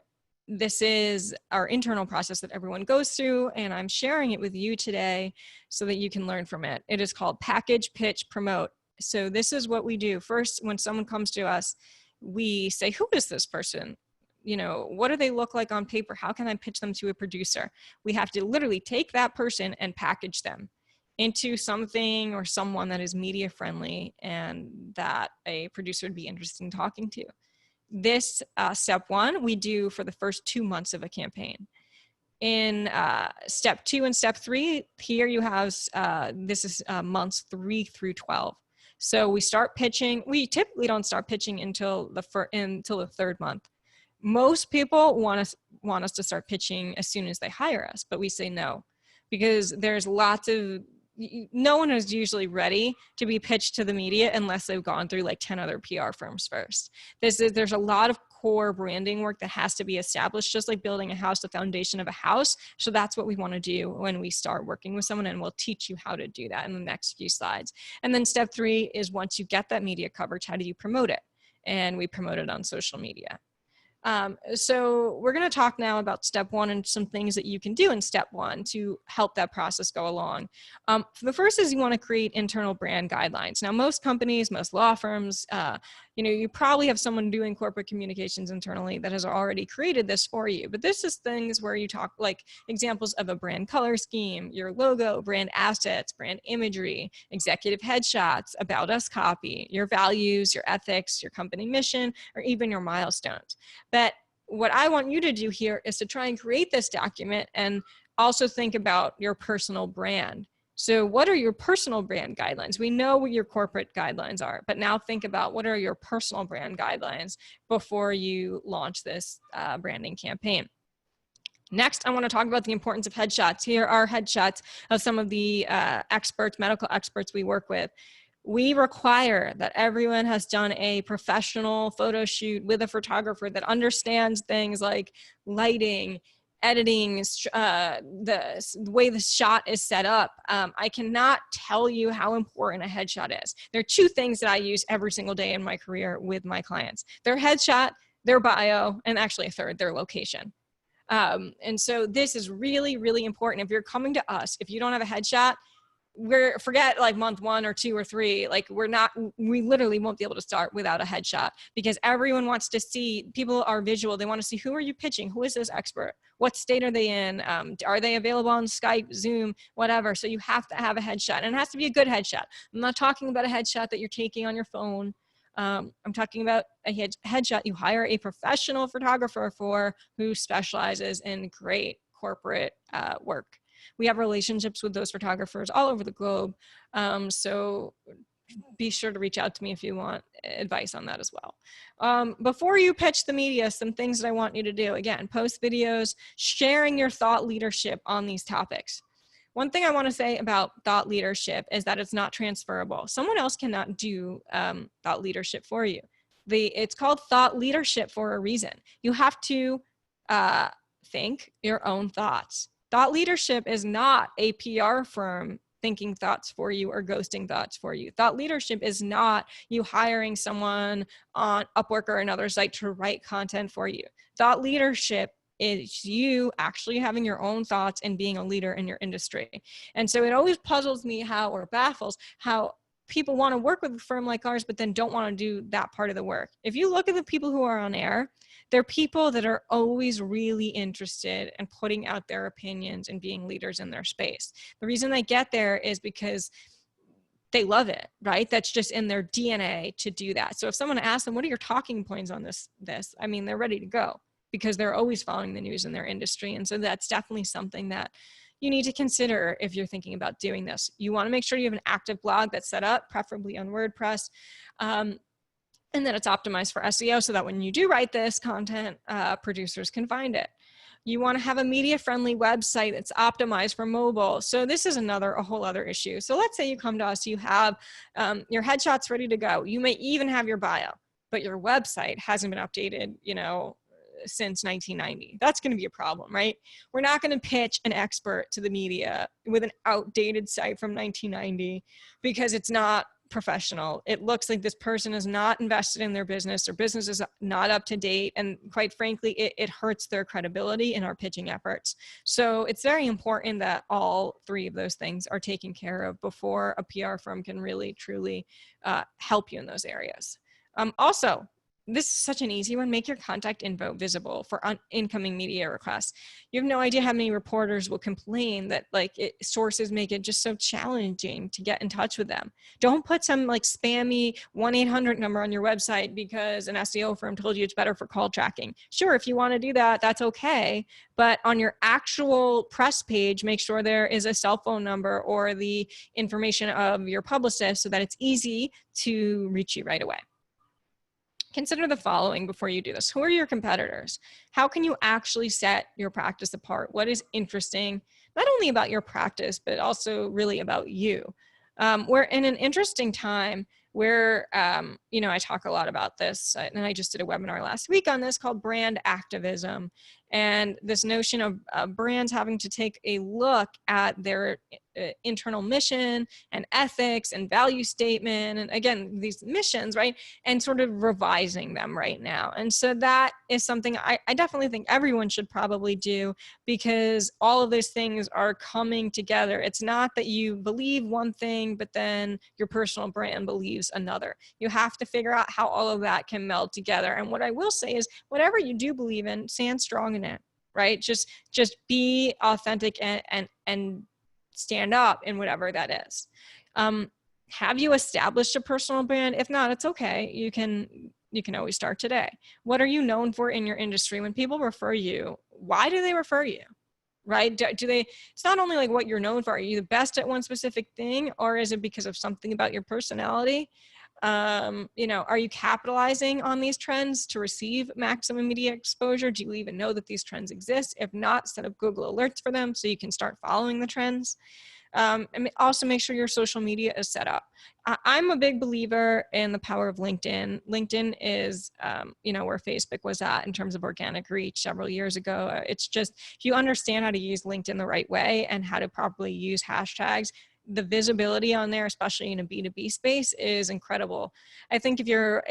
Speaker 2: this is our internal process that everyone goes through, and I'm sharing it with you today so that you can learn from it. It is called package, pitch, promote. So this is what we do. First, when someone comes to us, we say, who is this person? What do they look like on paper? How can I pitch them to a producer? We have to literally take that person and package them into something or someone that is media friendly and that a producer would be interested in talking to. This step 1, we do for the first 2 months of a campaign. In step 2 and step 3, here you have, this is months 3 through 12. So we start pitching. We typically don't start pitching until the 3rd month. Most people want us to start pitching as soon as they hire us, but we say no, because there's no one is usually ready to be pitched to the media unless they've gone through 10 other PR firms first. There's a lot of core branding work that has to be established, just like building a house, the foundation of a house. So that's what we want to do when we start working with someone, and we'll teach you how to do that in the next few slides. And then step 3 is, once you get that media coverage, how do you promote it? And we promote it on social media. So we're going to talk now about step 1 and some things that you can do in step 1 to help that process go along. The first is you want to create internal brand guidelines. Now, most companies, most law firms, You probably have someone doing corporate communications internally that has already created this for you. But this is things where you talk like examples of a brand color scheme, your logo, brand assets, brand imagery, executive headshots, about us copy, your values, your ethics, your company mission, or even your milestones. But what I want you to do here is to try and create this document and also think about your personal brand. So what are your personal brand guidelines? We know what your corporate guidelines are, but now think about what are your personal brand guidelines before you launch this branding campaign. Next, I want to talk about the importance of headshots. Here are headshots of some of the experts, medical experts we work with. We require that everyone has done a professional photo shoot with a photographer that understands things like lighting, editing, the way the shot is set up. I cannot tell you how important a headshot is. There are two things that I use every single day in my career with my clients: their headshot, their bio, and actually a third, their location. And so this is really, really important. If you're coming to us, if you don't have a headshot, forget like month 1 or 2 or 3, like we literally won't be able to start without a headshot, because everyone wants to see, people are visual. They want to see, who are you pitching? Who is this expert? What state are they in? Are they available on Skype, Zoom, whatever? So you have to have a headshot, and it has to be a good headshot. I'm not talking about a headshot that you're taking on your phone. I'm talking about a headshot you hire a professional photographer for, who specializes in great corporate work. We have relationships with those photographers all over the globe. So be sure to reach out to me if you want advice on that as well. Before you pitch the media, some things that I want you to do: again, post videos, sharing your thought leadership on these topics. One thing I want to say about thought leadership is that it's not transferable. Someone else cannot do thought leadership for you. It's called thought leadership for a reason. You have to think your own thoughts. Thought leadership is not a PR firm thinking thoughts for you or ghosting thoughts for you. Thought leadership is not you hiring someone on Upwork or another site to write content for you. Thought leadership is you actually having your own thoughts and being a leader in your industry. And so it always puzzles me or baffles how people want to work with a firm like ours, but then don't want to do that part of the work. If you look at the people who are on air, they're people that are always really interested in putting out their opinions and being leaders in their space. The reason they get there is because they love it, right? That's just in their DNA to do that. So if someone asks them, what are your talking points on this, I mean, they're ready to go, because they're always following the news in their industry. And so that's definitely something that you need to consider if you're thinking about doing this. You want to make sure you have an active blog that's set up, preferably on WordPress, and that it's optimized for SEO, so that when you do write this content, producers can find it. You want to have a media-friendly website that's optimized for mobile. So this is a whole other issue. So let's say you come to us, you have your headshots ready to go. You may even have your bio, but your website hasn't been updated, since 1990. That's going to be a problem, right? We're not going to pitch an expert to the media with an outdated site from 1990 because it's not professional. It looks like this person is not invested in their business. Their business is not up to date. And quite frankly, it hurts their credibility in our pitching efforts. So it's very important that all 3 of those things are taken care of before a PR firm can really, truly help you in those areas. Also, this is such an easy one. Make your contact info visible for incoming media requests. You have no idea how many reporters will complain that sources make it just so challenging to get in touch with them. Don't put some spammy 1-800 number on your website because an SEO firm told you it's better for call tracking. Sure, if you want to do that, that's okay. But on your actual press page, make sure there is a cell phone number or the information of your publicist so that it's easy to reach you right away. Consider the following before you do this. Who are your competitors? How can you actually set your practice apart? What is interesting, not only about your practice, but also really about you? We're in an interesting time where, I talk a lot about this, and I just did a webinar last week on this called brand activism. And this notion of brands having to take a look at their internal mission and ethics and value statement, and again, these missions, right? And sort of revising them right now. And so that is something I definitely think everyone should probably do, because all of those things are coming together. It's not that you believe one thing, but then your personal brand believes another. You have to figure out how all of that can meld together. And what I will say is, whatever you do believe in, stand strong in it, right? Just be authentic and stand up in whatever that is. Have you established a personal brand? If not, it's okay. You can always start today. What are you known for in your industry? When people refer you, why do they refer you? Right? Do they, it's not only like what you're known for. Are you the best at one specific thing, or is it because of something about your personality? You know, are you capitalizing on these trends to receive maximum media exposure? Do you even know that these trends exist? If not, set up Google alerts for them so you can start following the trends. And also make sure your social media is set up. I'm a big believer in the power of LinkedIn. LinkedIn is, you know, where Facebook was at in terms of organic reach several years ago. It's just, if you understand how to use LinkedIn the right way and how to properly use hashtags, the visibility on there, especially in a B2B space, is incredible. I think if you're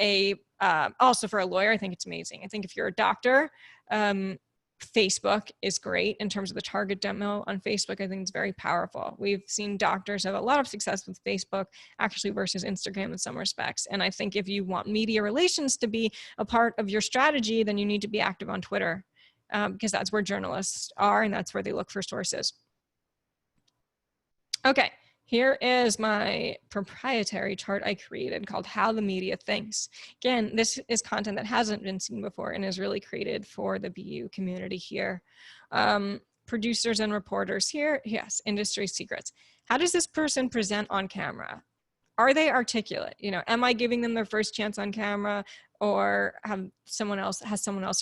Speaker 2: also for a lawyer, I think it's amazing. I think if you're a doctor, Facebook is great in terms of the target demo on Facebook. I think it's very powerful. We've seen doctors have a lot of success with Facebook actually versus Instagram in some respects. And I think if you want media relations to be a part of your strategy, then you need to be active on Twitter, because that's where journalists are and that's where they look for sources. Okay. Here is my proprietary chart I created called How the Media Thinks. Again, this is content that hasn't been seen before and is really created for the BU community here. Producers and reporters here, yes, industry secrets. How does this person present on camera? Are they articulate? You know, am I giving them their first chance on camera, or has someone else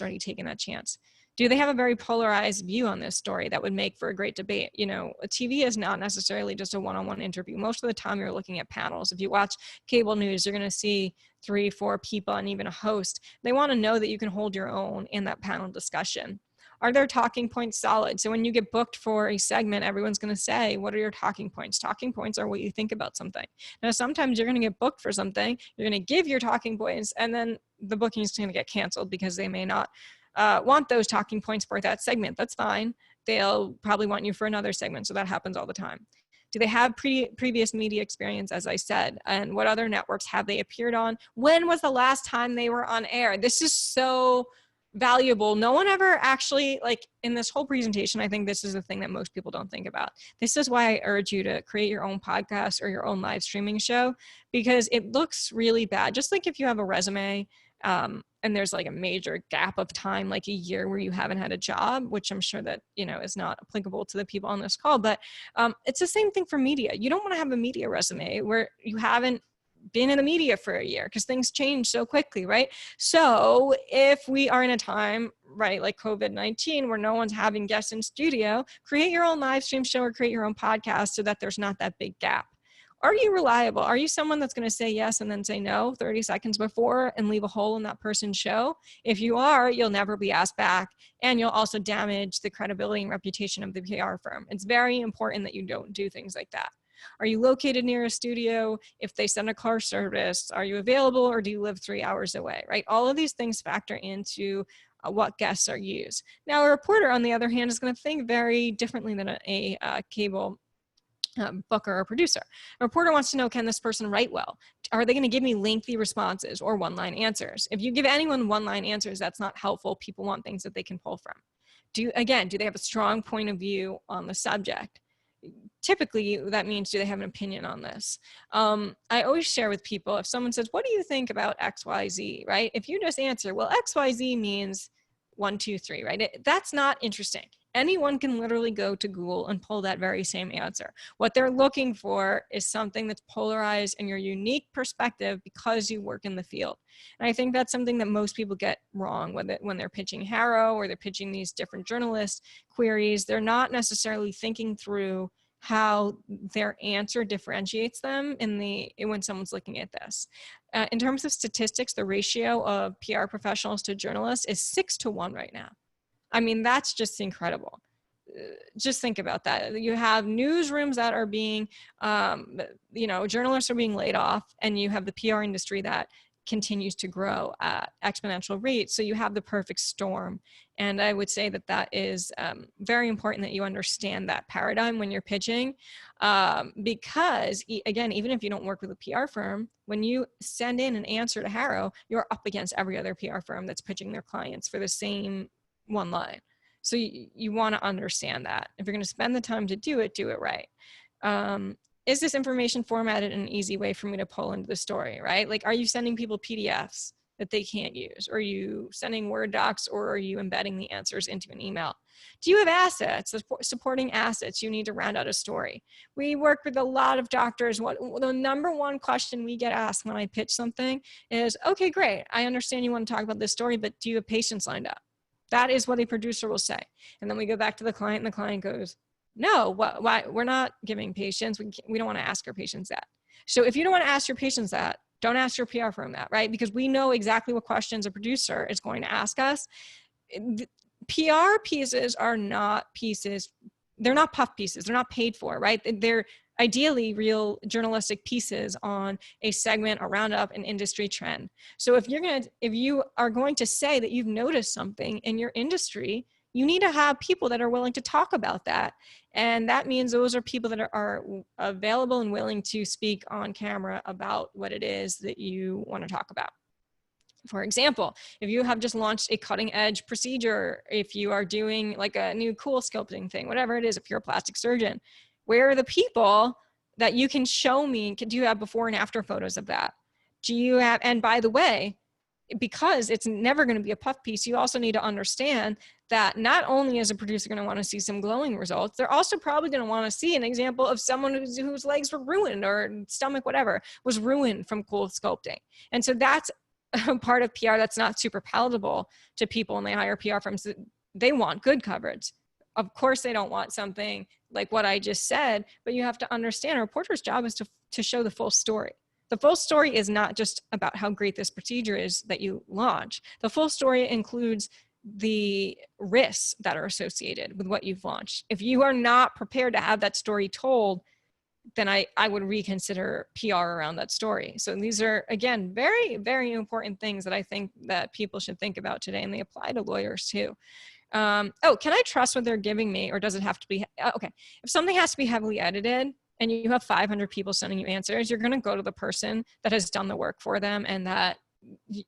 Speaker 2: already taken that chance? Do they have a very polarized view on this story that would make for a great debate? You know, a TV is not necessarily just a one-on-one interview. Most of the time you're looking at panels. If you watch cable news, you're going to see 3-4 people and even a host. They want to know that you can hold your own in that panel discussion. Are their talking points solid? So when you get booked for a segment, everyone's going to say, what are your talking points? Talking points are what you think about something. Now, sometimes you're going to get booked for something, you're going to give your talking points, and then the booking is going to get canceled because they may not want those talking points for that segment. That's fine. They'll probably want you for another segment. So that happens all the time. Do they have previous media experience, as I said? And what other networks have they appeared on? When was the last time they were on air? This is so valuable. No one ever actually, like in this whole presentation, I think this is the thing that most people don't think about. This is why I urge you to create your own podcast or your own live streaming show, because it looks really bad. Just like if you have a resume, and there's like a major gap of time, like a year where you haven't had a job, which I'm sure that, you know, is not applicable to the people on this call, but it's the same thing for media. You don't want to have a media resume where you haven't been in the media for a year, because things change so quickly, right? So if we are in a time, right, like COVID-19, where no one's having guests in studio, create your own live stream show or create your own podcast so that there's not that big gap. Are you reliable? Are you someone that's going to say yes and then say no 30 seconds before and leave a hole in that person's show? If you are, you'll never be asked back, and you'll also damage the credibility and reputation of the PR firm. It's very important that you don't do things like that. Are you located near a studio? If they send a car service, are you available, or do you live 3 hours away, right? All of these things factor into what guests are used. Now, a reporter, on the other hand, is going to think very differently than a cable booker or producer. A reporter wants to know, can this person write well? Are they going to give me lengthy responses or one-line answers? If you give anyone one-line answers, that's not helpful. People want things that they can pull from. Do they have a strong point of view on the subject? Typically, that means, do they have an opinion on this? I always share with people, if someone says, what do you think about XYZ, right? If you just answer, well, XYZ means 1, 2, 3, right? That's not interesting. Anyone can literally go to Google and pull that very same answer. What they're looking for is something that's polarized in your unique perspective because you work in the field. And I think that's something that most people get wrong when they're pitching Harrow or they're pitching these different journalist queries. They're not necessarily thinking through how their answer differentiates them when someone's looking at this. In terms of statistics, the ratio of PR professionals to journalists is 6 to 1 right now. I mean, that's just incredible. Just think about that. You have newsrooms that are being, journalists are being laid off, and you have the PR industry that continues to grow at exponential rates. So you have the perfect storm. And I would say that that is very important that you understand that paradigm when you're pitching, because again, even if you don't work with a PR firm, when you send in an answer to Harrow, you're up against every other PR firm that's pitching their clients for the same one line. So you want to understand that. If you're going to spend the time to do it right. Is this information formatted in an easy way for me to pull into the story, right? Like, are you sending people PDFs that they can't use? Are you sending Word docs, or are you embedding the answers into an email? Do you have assets, supporting assets you need to round out a story? We work with a lot of doctors. The number one question we get asked when I pitch something is, okay, great. I understand you want to talk about this story, but do you have patients lined up? That is what a producer will say. And then we go back to the client, and the client goes, no, why? We're not giving patients. We don't want to ask our patients that. So if you don't want to ask your patients that, don't ask your PR firm that, right? Because we know exactly what questions a producer is going to ask us. PR pieces are not pieces. They're not puff pieces. They're not paid for, right? They're ideally real journalistic pieces on a segment, a roundup, an industry trend. So if you are going to say that you've noticed something in your industry, you need to have people that are willing to talk about that. And that means those are people that are available and willing to speak on camera about what it is that you want to talk about. For example, if you have just launched a cutting edge procedure, if you are doing like a new cool sculpting thing, whatever it is, if you're a plastic surgeon, where are the people that you can show me? Do you have before and after photos of that? Do you have, and by the way, because it's never going to be a puff piece, you also need to understand that not only is a producer going to want to see some glowing results, they're also probably going to want to see an example of someone whose legs were ruined, or stomach, whatever, was ruined from cool sculpting. And so that's a part of PR that's not super palatable to people when they hire PR firms. They want good coverage. Of course, they don't want something like what I just said, but you have to understand a reporter's job is to show the full story. The full story is not just about how great this procedure is that you launch. The full story includes the risks that are associated with what you've launched. If you are not prepared to have that story told, then I would reconsider PR around that story. So these are, again, very, very important things that I think that people should think about today, and they apply to lawyers too. Can I trust what they're giving me, or does it have to be, okay. If something has to be heavily edited and you have 500 people sending you answers, you're going to go to the person that has done the work for them, and that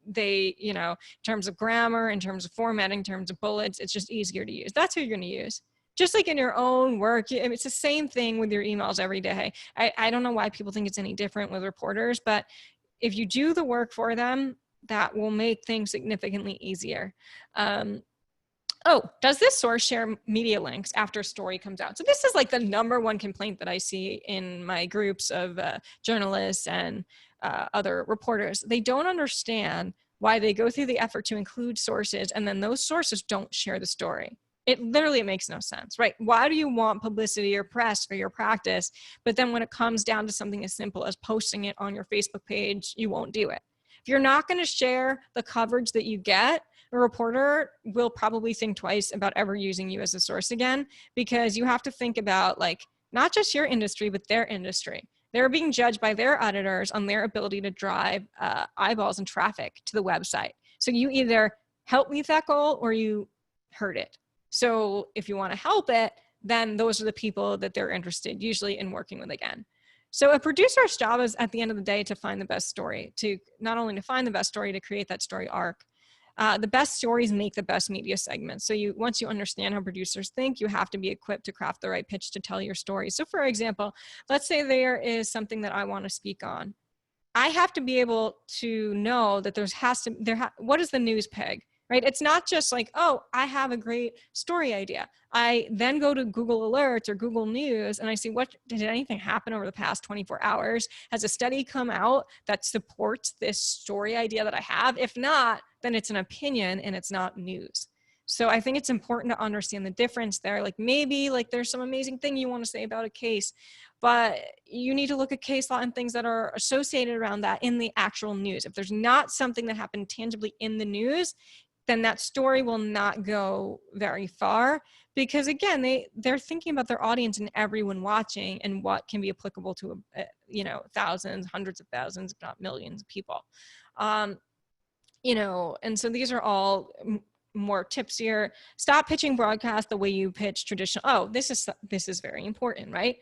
Speaker 2: they, in terms of grammar, in terms of formatting, in terms of bullets, it's just easier to use. That's who you're going to use. Just like in your own work, it's the same thing with your emails every day. I don't know why people think it's any different with reporters, but if you do the work for them, that will make things significantly easier. Does this source share media links after a story comes out? So this is like the number one complaint that I see in my groups of journalists and other reporters. They don't understand why they go through the effort to include sources, and then those sources don't share the story. It literally makes no sense, right? Why do you want publicity or press for your practice, but then when it comes down to something as simple as posting it on your Facebook page, you won't do it? If you're not going to share the coverage that you get, a reporter will probably think twice about ever using you as a source again, because you have to think about, like, not just your industry, but their industry. They're being judged by their editors on their ability to drive eyeballs and traffic to the website. So you either help meet that goal or you hurt it. So if you want to help it, then those are the people that they're interested usually in working with again. So a producer's job is, at the end of the day, to find the best story, to not only to find the best story, to create that story arc. The best stories make the best media segments. So once you understand how producers think, you have to be equipped to craft the right pitch to tell your story. So for example, let's say there is something that I want to speak on. I have to be able to know that what is the news peg? Right? It's not just like, oh, I have a great story idea. I then go to Google Alerts or Google News and I see, did anything happen over the past 24 hours? Has a study come out that supports this story idea that I have? If not, then it's an opinion and it's not news. So I think it's important to understand the difference there. Like maybe there's some amazing thing you want to say about a case, but you need to look at case law and things that are associated around that in the actual news. If there's not something that happened tangibly in the news, then that story will not go very far, because again, they're thinking about their audience and everyone watching and what can be applicable to, thousands, hundreds of thousands, if not millions of people. And so these are all more tips here. Stop pitching broadcast the way you pitch traditional. Oh, this is very important, right?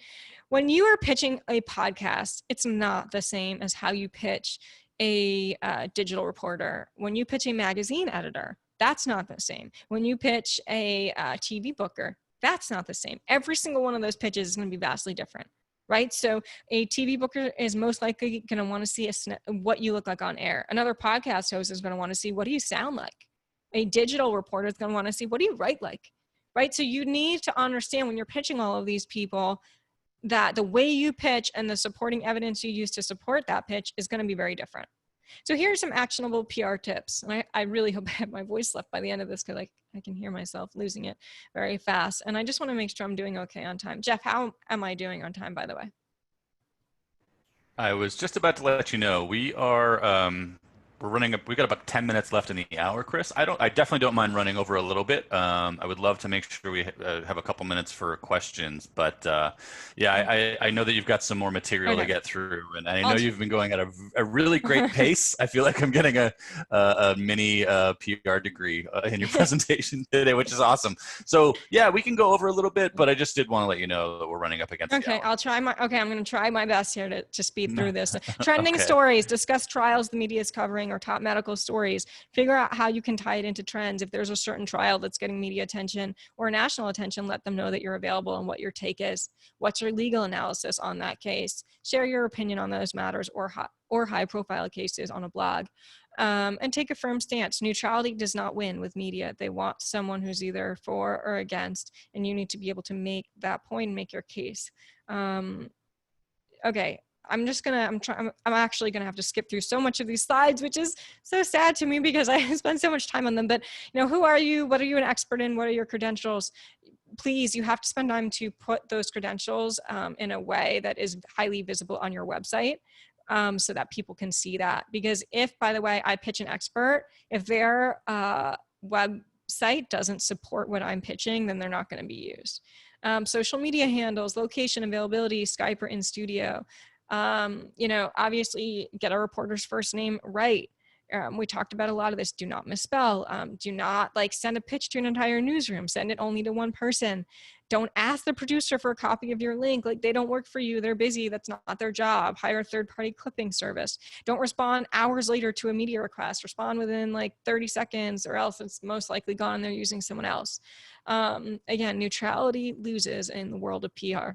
Speaker 2: When you are pitching a podcast, it's not the same as how you pitch a digital reporter. When you pitch a magazine editor, that's not the same. When you pitch a TV booker, that's not the same. Every single one of those pitches is going to be vastly different, right? So a TV booker is most likely going to want to see what you look like on air. Another podcast host is going to want to see, what do you sound like? A digital reporter is going to want to see, what do you write like, right? So you need to understand when you're pitching all of these people that the way you pitch and the supporting evidence you use to support that pitch is going to be very different. So here are some actionable PR tips. And I really hope I have my voice left by the end of this, because I can hear myself losing it very fast. And I just want to make sure I'm doing okay on time. Jeff, how am I doing on time, by the way?
Speaker 1: I was just about to let you know, we are we're running up. We've got about 10 minutes left in the hour, Kris. I definitely don't mind running over a little bit. I would love to make sure we have a couple minutes for questions. But yeah, I know that you've got some more material to get through, and I know you've been going at a really great pace. I feel like I'm getting a mini PR degree in your presentation today, which is awesome. So yeah, we can go over a little bit, but I just did want to let you know that we're running up against the hour.
Speaker 2: I'm going to try my best here to speed through this. Trending stories, discuss trials the media is covering, or top medical stories. Figure out how you can tie it into trends. If there's a certain trial that's getting media attention or national attention, let them know that you're available and what your take is. What's your legal analysis on that case? Share your opinion on those matters or high profile cases on a blog. And take a firm stance. Neutrality does not win with media. They want someone who's either for or against, and you need to be able to make that point and make your case. Okay. I'm actually gonna have to skip through so much of these slides, which is so sad to me because I spend so much time on them. But who are you? What are you an expert in? What are your credentials? Please, you have to spend time to put those credentials in a way that is highly visible on your website, so that people can see that. Because if, by the way, I pitch an expert, if their website doesn't support what I'm pitching, then they're not going to be used. Social media handles, location, availability, Skype or in studio. Obviously get a reporter's first name right. We talked about a lot of this. Do not misspell. Do not send a pitch to an entire newsroom. Send it only to one person. Don't ask the producer for a copy of your link. They don't work for you. They're busy. That's not their job. Hire a third-party clipping service. Don't respond hours later to a media request. Respond within 30 seconds, or else it's most likely gone and they're using someone else. Again, neutrality loses in the world of PR.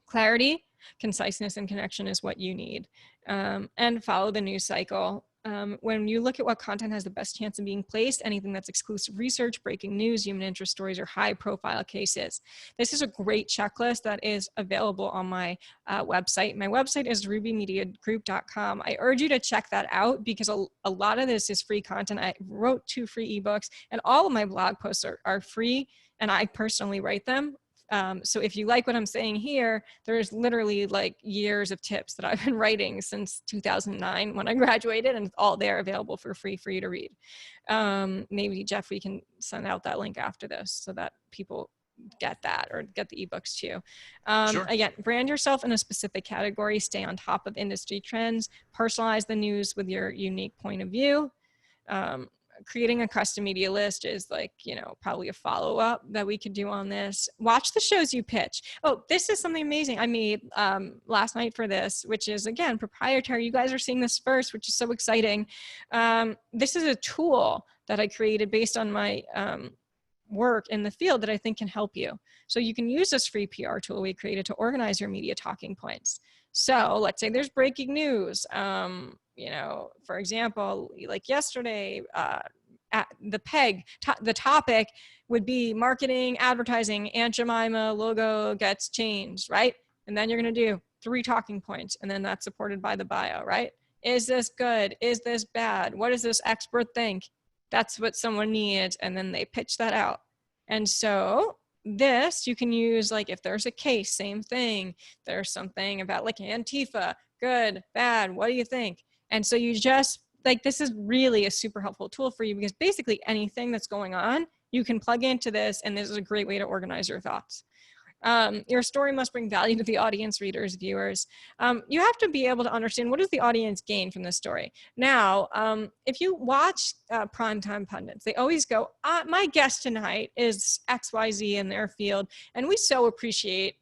Speaker 2: Clarity, conciseness, and connection is what you need. And follow the news cycle. When you look at what content has the best chance of being placed, anything that's exclusive research, breaking news, human interest stories, or high profile cases. This is a great checklist that is available on my website. My website is rubymediagroup.com. I urge you to check that out because a lot of this is free content. I wrote 2 free ebooks, and all of my blog posts are free, and I personally write them. So if you like what I'm saying here, there's literally years of tips that I've been writing since 2009 when I graduated, and it's all there available for free for you to read. Maybe Jeff, we can send out that link after this so that people get that or get the ebooks too.
Speaker 1: Sure.
Speaker 2: Again, brand yourself in a specific category, stay on top of industry trends, personalize the news with your unique point of view. Creating a custom media list is probably a follow-up that we could do on this. Watch the shows you pitch. Oh, this is something amazing I made last night for this, which is, again, proprietary. You guys are seeing this first, which is so exciting. This is a tool that I created based on my work in the field that I think can help you. So you can use this free PR tool we created to organize your media talking points. So let's say there's breaking news. For example, yesterday, at the PEG, the topic would be marketing, advertising, Aunt Jemima logo gets changed, right? And then you're going to do 3 talking points, and then that's supported by the bio, right? Is this good? Is this bad? What does this expert think? That's what someone needs, and then they pitch that out. And so this you can use if there's a case, same thing. There's something about Antifa, good, bad, what do you think? And so you just like, this is really a super helpful tool for you, because basically anything that's going on, you can plug into this, and this is a great way to organize your thoughts. Your story must bring value to the audience, readers, viewers. You have to be able to understand, what does the audience gain from this story? Now, if you watch primetime pundits, they always go, my guest tonight is XYZ in their field, and we so appreciate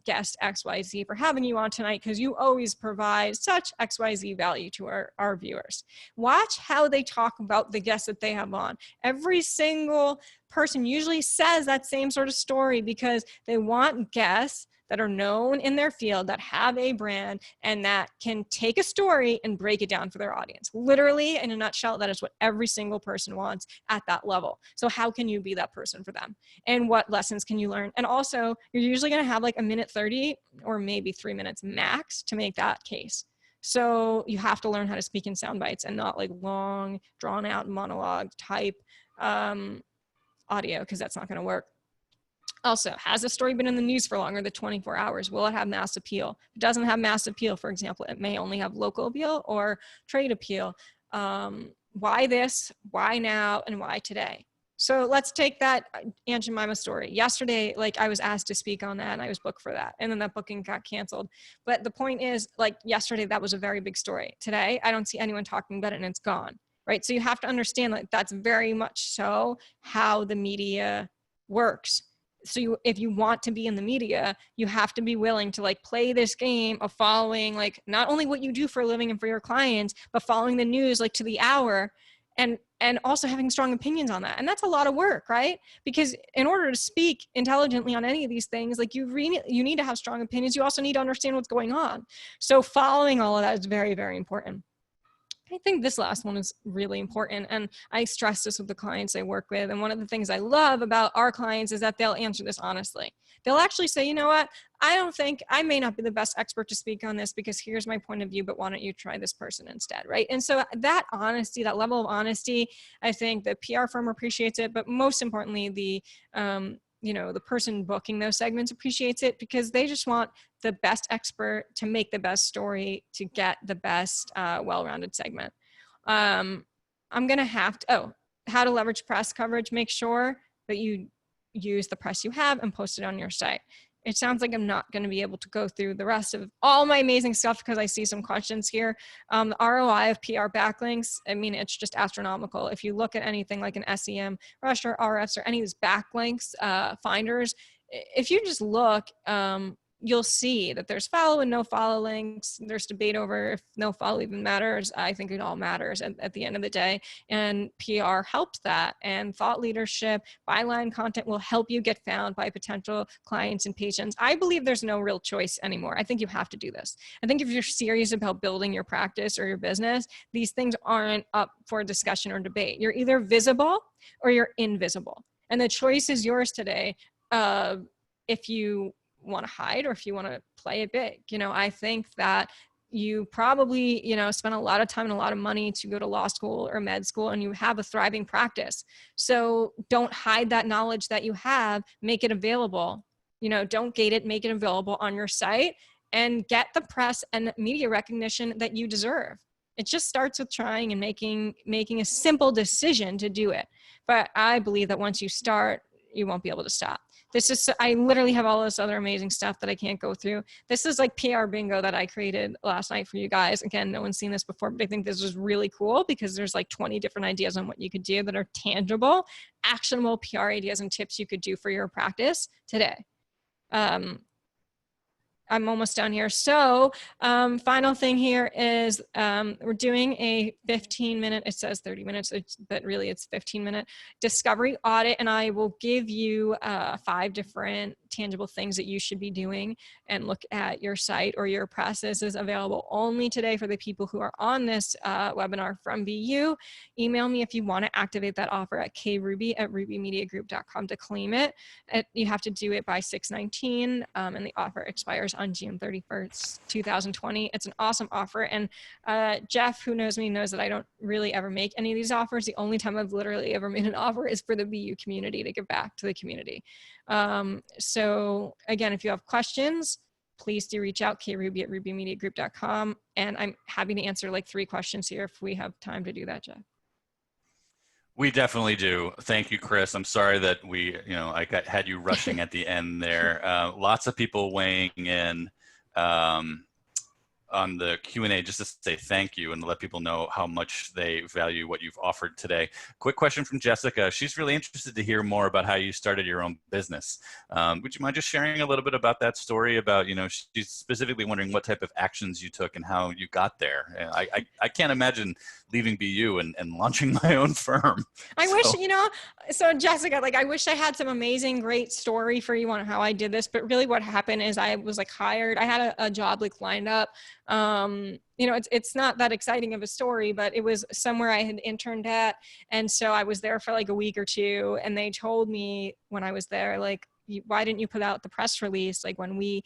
Speaker 2: guest XYZ for having you on tonight, because you always provide such XYZ value to our viewers. Watch how they talk about the guests that they have on. Every single person usually says that same sort of story, because they want guests that are known in their field, that have a brand, and that can take a story and break it down for their audience. Literally, in a nutshell, that is what every single person wants at that level. So how can you be that person for them? And what lessons can you learn? And also, you're usually going to have like 1:30 or maybe 3 minutes max to make that case. So you have to learn how to speak in sound bites and not like long, drawn out monologue type audio, because that's not going to work. Also, has the story been in the news for longer than 24 hours? Will it have mass appeal? If it doesn't have mass appeal, for example, it may only have local appeal or trade appeal. Why this, why now, and why today? So let's take that Aunt Jemima story. Yesterday, like, I was asked to speak on that, and I was booked for that, and then that booking got canceled. But the point is, like, yesterday, that was a very big story. Today, I don't see anyone talking about it, and it's gone, right? So you have to understand, like, that's very much so how the media works. So if you want to be in the media, you have to be willing to like play this game of following, like, not only what you do for a living and for your clients, but following the news like to the hour, and also having strong opinions on that. And that's a lot of work, right? Because in order to speak intelligently on any of these things, like, you need to have strong opinions. You also need to understand what's going on. So following all of that is very, very important. I think this last one is really important, and I stress this with the clients I work with. And one of the things I love about our clients is that they'll answer this honestly. They'll actually say, you know what, I may not be the best expert to speak on this, because here's my point of view, but why don't you try this person instead, right? And so that honesty, that level of honesty, I think the PR firm appreciates it, but most importantly, the person booking those segments appreciates it, because they just want the best expert to make the best story, to get the best well-rounded segment. I'm going to have to, how to leverage press coverage. Make sure that you use the press you have and post it on your site. It sounds like I'm not going to be able to go through the rest of all my amazing stuff, because I see some questions here. The ROI of PR backlinks, I mean, it's just astronomical. If you look at anything like an SEM, Rush, or RFs, or any of these backlinks, finders, if you just look, you'll see that there's follow and no follow links. There's debate over if no follow even matters. I think it all matters at the end of the day. And PR helps that. And thought leadership, byline content will help you get found by potential clients and patients. I believe there's no real choice anymore. I think you have to do this. I think if you're serious about building your practice or your business, these things aren't up for discussion or debate. You're either visible or you're invisible. And the choice is yours today. If you want to hide or if you want to play it big. I think that you probably, spend a lot of time and a lot of money to go to law school or med school, and you have a thriving practice. So don't hide that knowledge that you have, make it available. Don't gate it, make it available on your site, and get the press and media recognition that you deserve. It just starts with trying and making a simple decision to do it. But I believe that once you start, you won't be able to stop. I literally have all this other amazing stuff that I can't go through. This is like PR bingo that I created last night for you guys. Again, no one's seen this before, but I think this is really cool, because there's like 20 different ideas on what you could do that are tangible, actionable PR ideas and tips you could do for your practice today. I'm almost done here. So final thing here is we're doing a 15-minute, it says 30 minutes, but really it's 15-minute discovery audit. And I will give you 5 different tangible things that you should be doing, and look at your site or your press. This is available only today for the people who are on this webinar from BU. Email me if you want to activate that offer at kruby@rubymediagroup.com to claim it. You have to do it by 6/19, and the offer expires on June 31st, 2020. It's an awesome offer. And Jeff, who knows me, knows that I don't really ever make any of these offers. The only time I've literally ever made an offer is for the BU community, to give back to the community. So again, if you have questions, please do reach out, kruby@rubymediagroup.com. And I'm happy to answer like 3 questions here if we have time to do that, Jeff.
Speaker 1: We definitely do. Thank you, Kris. I'm sorry that had you rushing at the end there. Lots of people weighing in on the Q&A just to say thank you and let people know how much they value what you've offered today. Quick question from Jessica. She's really interested to hear more about how you started your own business. Would you mind just sharing a little bit about that story about, she's specifically wondering what type of actions you took and how you got there. I can't imagine leaving BU and launching my own firm.
Speaker 2: I wish, so Jessica, like, I wish I had some amazing, great story for you on how I did this, but really what happened is I was like hired, I had a job like lined up. It's not that exciting of a story, but it was somewhere I had interned at. And so I was there for like a week or 2, and they told me when I was there, like, why didn't you put out the press release like when we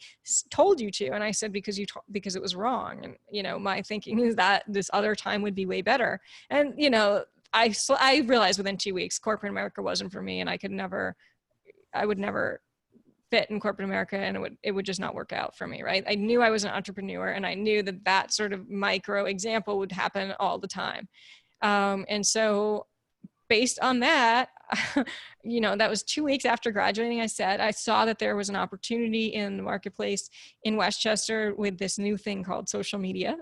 Speaker 2: told you to? And I said, because it was wrong. And, my thinking is that this other time would be way better. And, I realized within 2 weeks, corporate America wasn't for me, and I would never fit in corporate America, and it would just not work out for me, right? I knew I was an entrepreneur, and I knew that sort of micro example would happen all the time. And so based on that, that was 2 weeks after graduating. I saw that there was an opportunity in the marketplace in Westchester with this new thing called social media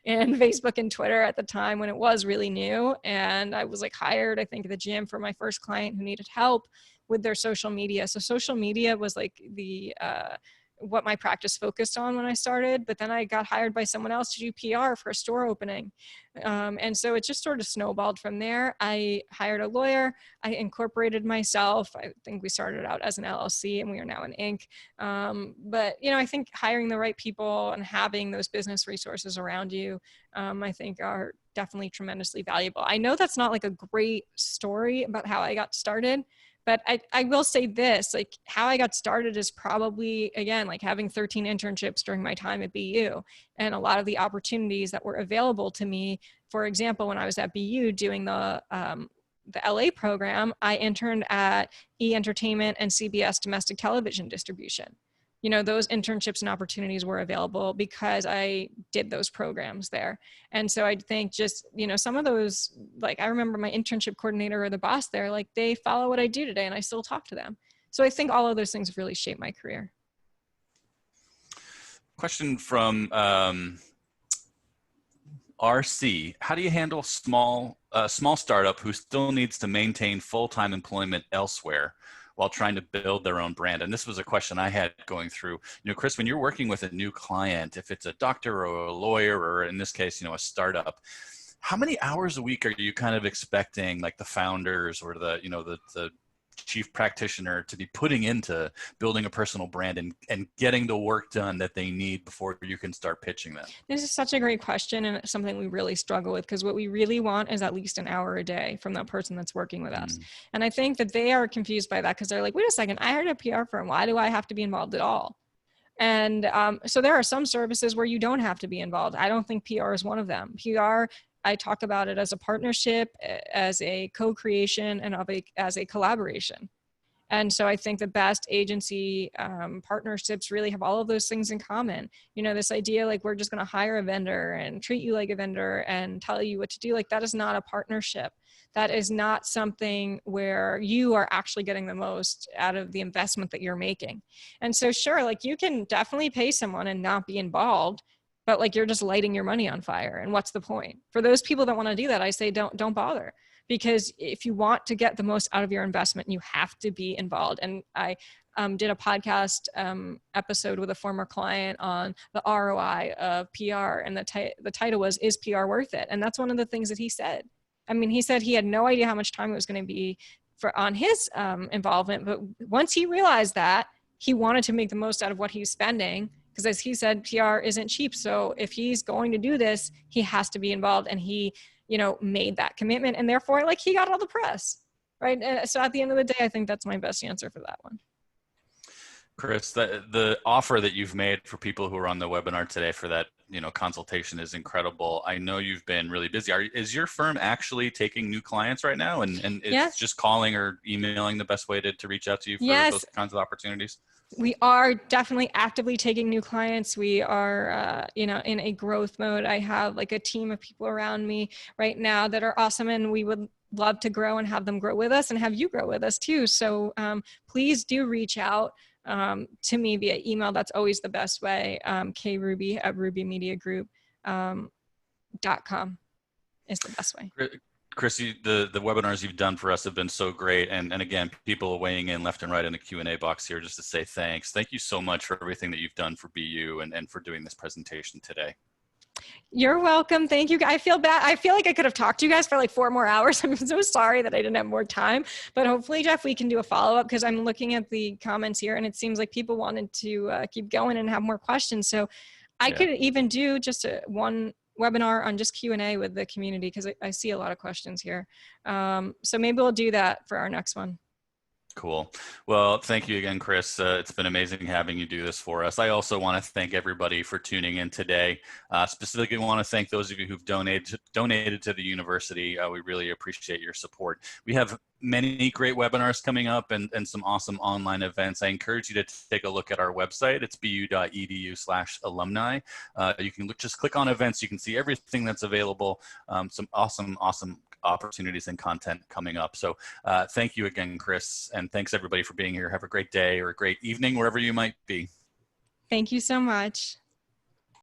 Speaker 2: and Facebook and Twitter at the time when it was really new. And I was like hired, I think, at the gym for my first client who needed help with their social media. So social media was like what my practice focused on when I started, but then I got hired by someone else to do PR for a store opening. And so it just sort of snowballed from there. I hired a lawyer, I incorporated myself. I think we started out as an LLC and we are now an Inc. But I think hiring the right people and having those business resources around you, I think are definitely tremendously valuable. I know that's not like a great story about how I got started, but I will say this, like how I got started is probably, again, like having 13 internships during my time at BU, and a lot of the opportunities that were available to me. For example, when I was at BU doing the LA program, I interned at E! Entertainment and CBS domestic television distribution. Those internships and opportunities were available because I did those programs there. And so I think just, some of those, like I remember my internship coordinator or the boss there, like they follow what I do today and I still talk to them. So I think all of those things have really shaped my career.
Speaker 1: Question from RC. How do you handle small startup who still needs to maintain full-time employment elsewhere while trying to build their own brand? And this was a question I had going through, Kris, when you're working with a new client, if it's a doctor or a lawyer, or in this case, a startup, how many hours a week are you kind of expecting like the founders or the chief practitioner to be putting into building a personal brand and getting the work done that they need before you can start pitching them?
Speaker 2: This is such a great question, and it's something we really struggle with, because what we really want is at least an hour a day from that person that's working with us. And I think that they are confused by that because they're like, wait a second, I hired a PR firm. Why do I have to be involved at all? And so there are some services where you don't have to be involved. I don't think PR is one of them. PR, I talk about it as a partnership, as a co-creation, and as a collaboration. And so I think the best agency partnerships really have all of those things in common. This idea like we're just going to hire a vendor and treat you like a vendor and tell you what to do, like that is not a partnership. That is not something where you are actually getting the most out of the investment that you're making. And so sure, like you can definitely pay someone and not be involved, but like you're just lighting your money on fire. And what's the point? For those people that want to do that, I say don't bother. Because if you want to get the most out of your investment, you have to be involved. And I did a podcast episode with a former client on the ROI of PR. And the title was, Is PR Worth It? And that's one of the things that he said. I mean, he said he had no idea how much time it was going to be on his involvement. But once he realized that, he wanted to make the most out of what he's spending. Because as he said, PR isn't cheap. So if he's going to do this, he has to be involved. And he made that commitment, and therefore like he got all the press, right? So at the end of the day, I think that's my best answer for that one.
Speaker 1: Kris, the offer that you've made for people who are on the webinar today for that, consultation is incredible. I know you've been really busy. Is your firm actually taking new clients right now? And it's just calling or emailing the best way to reach out to you for those kinds of opportunities?
Speaker 2: We are definitely actively taking new clients. We are, in a growth mode. I have like a team of people around me right now that are awesome, and we would love to grow and have them grow with us and have you grow with us too. So please do reach out to me via email. That's always the best way. krruby@rubymediagroup.com is the best way.
Speaker 1: Kris, the webinars you've done for us have been so great. And again, people are weighing in left and right in the Q&A box here just to say thanks. Thank you so much for everything that you've done for BU and for doing this presentation today.
Speaker 2: You're welcome. Thank you. I feel bad. I feel like I could have talked to you guys for like 4 more hours. I'm so sorry that I didn't have more time, but hopefully, Jeff, we can do a follow-up, because I'm looking at the comments here and it seems like people wanted to keep going and have more questions. So I could even do just one webinar on just Q&A with the community, because I see a lot of questions here. So maybe we'll do that for our next one.
Speaker 1: Cool. Well, thank you again, Kris. It's been amazing having you do this for us. I also want to thank everybody for tuning in today. Specifically, I want to thank those of you who've donated to the university. We really appreciate your support. We have many great webinars coming up and some awesome online events. I encourage you to take a look at our website. It's bu.edu/alumni. You can just click on events. You can see everything that's available. Some awesome opportunities and content coming up. So thank you again, Kris, and thanks everybody for being here. Have a great day or a great evening wherever you might be.
Speaker 2: Thank you so much.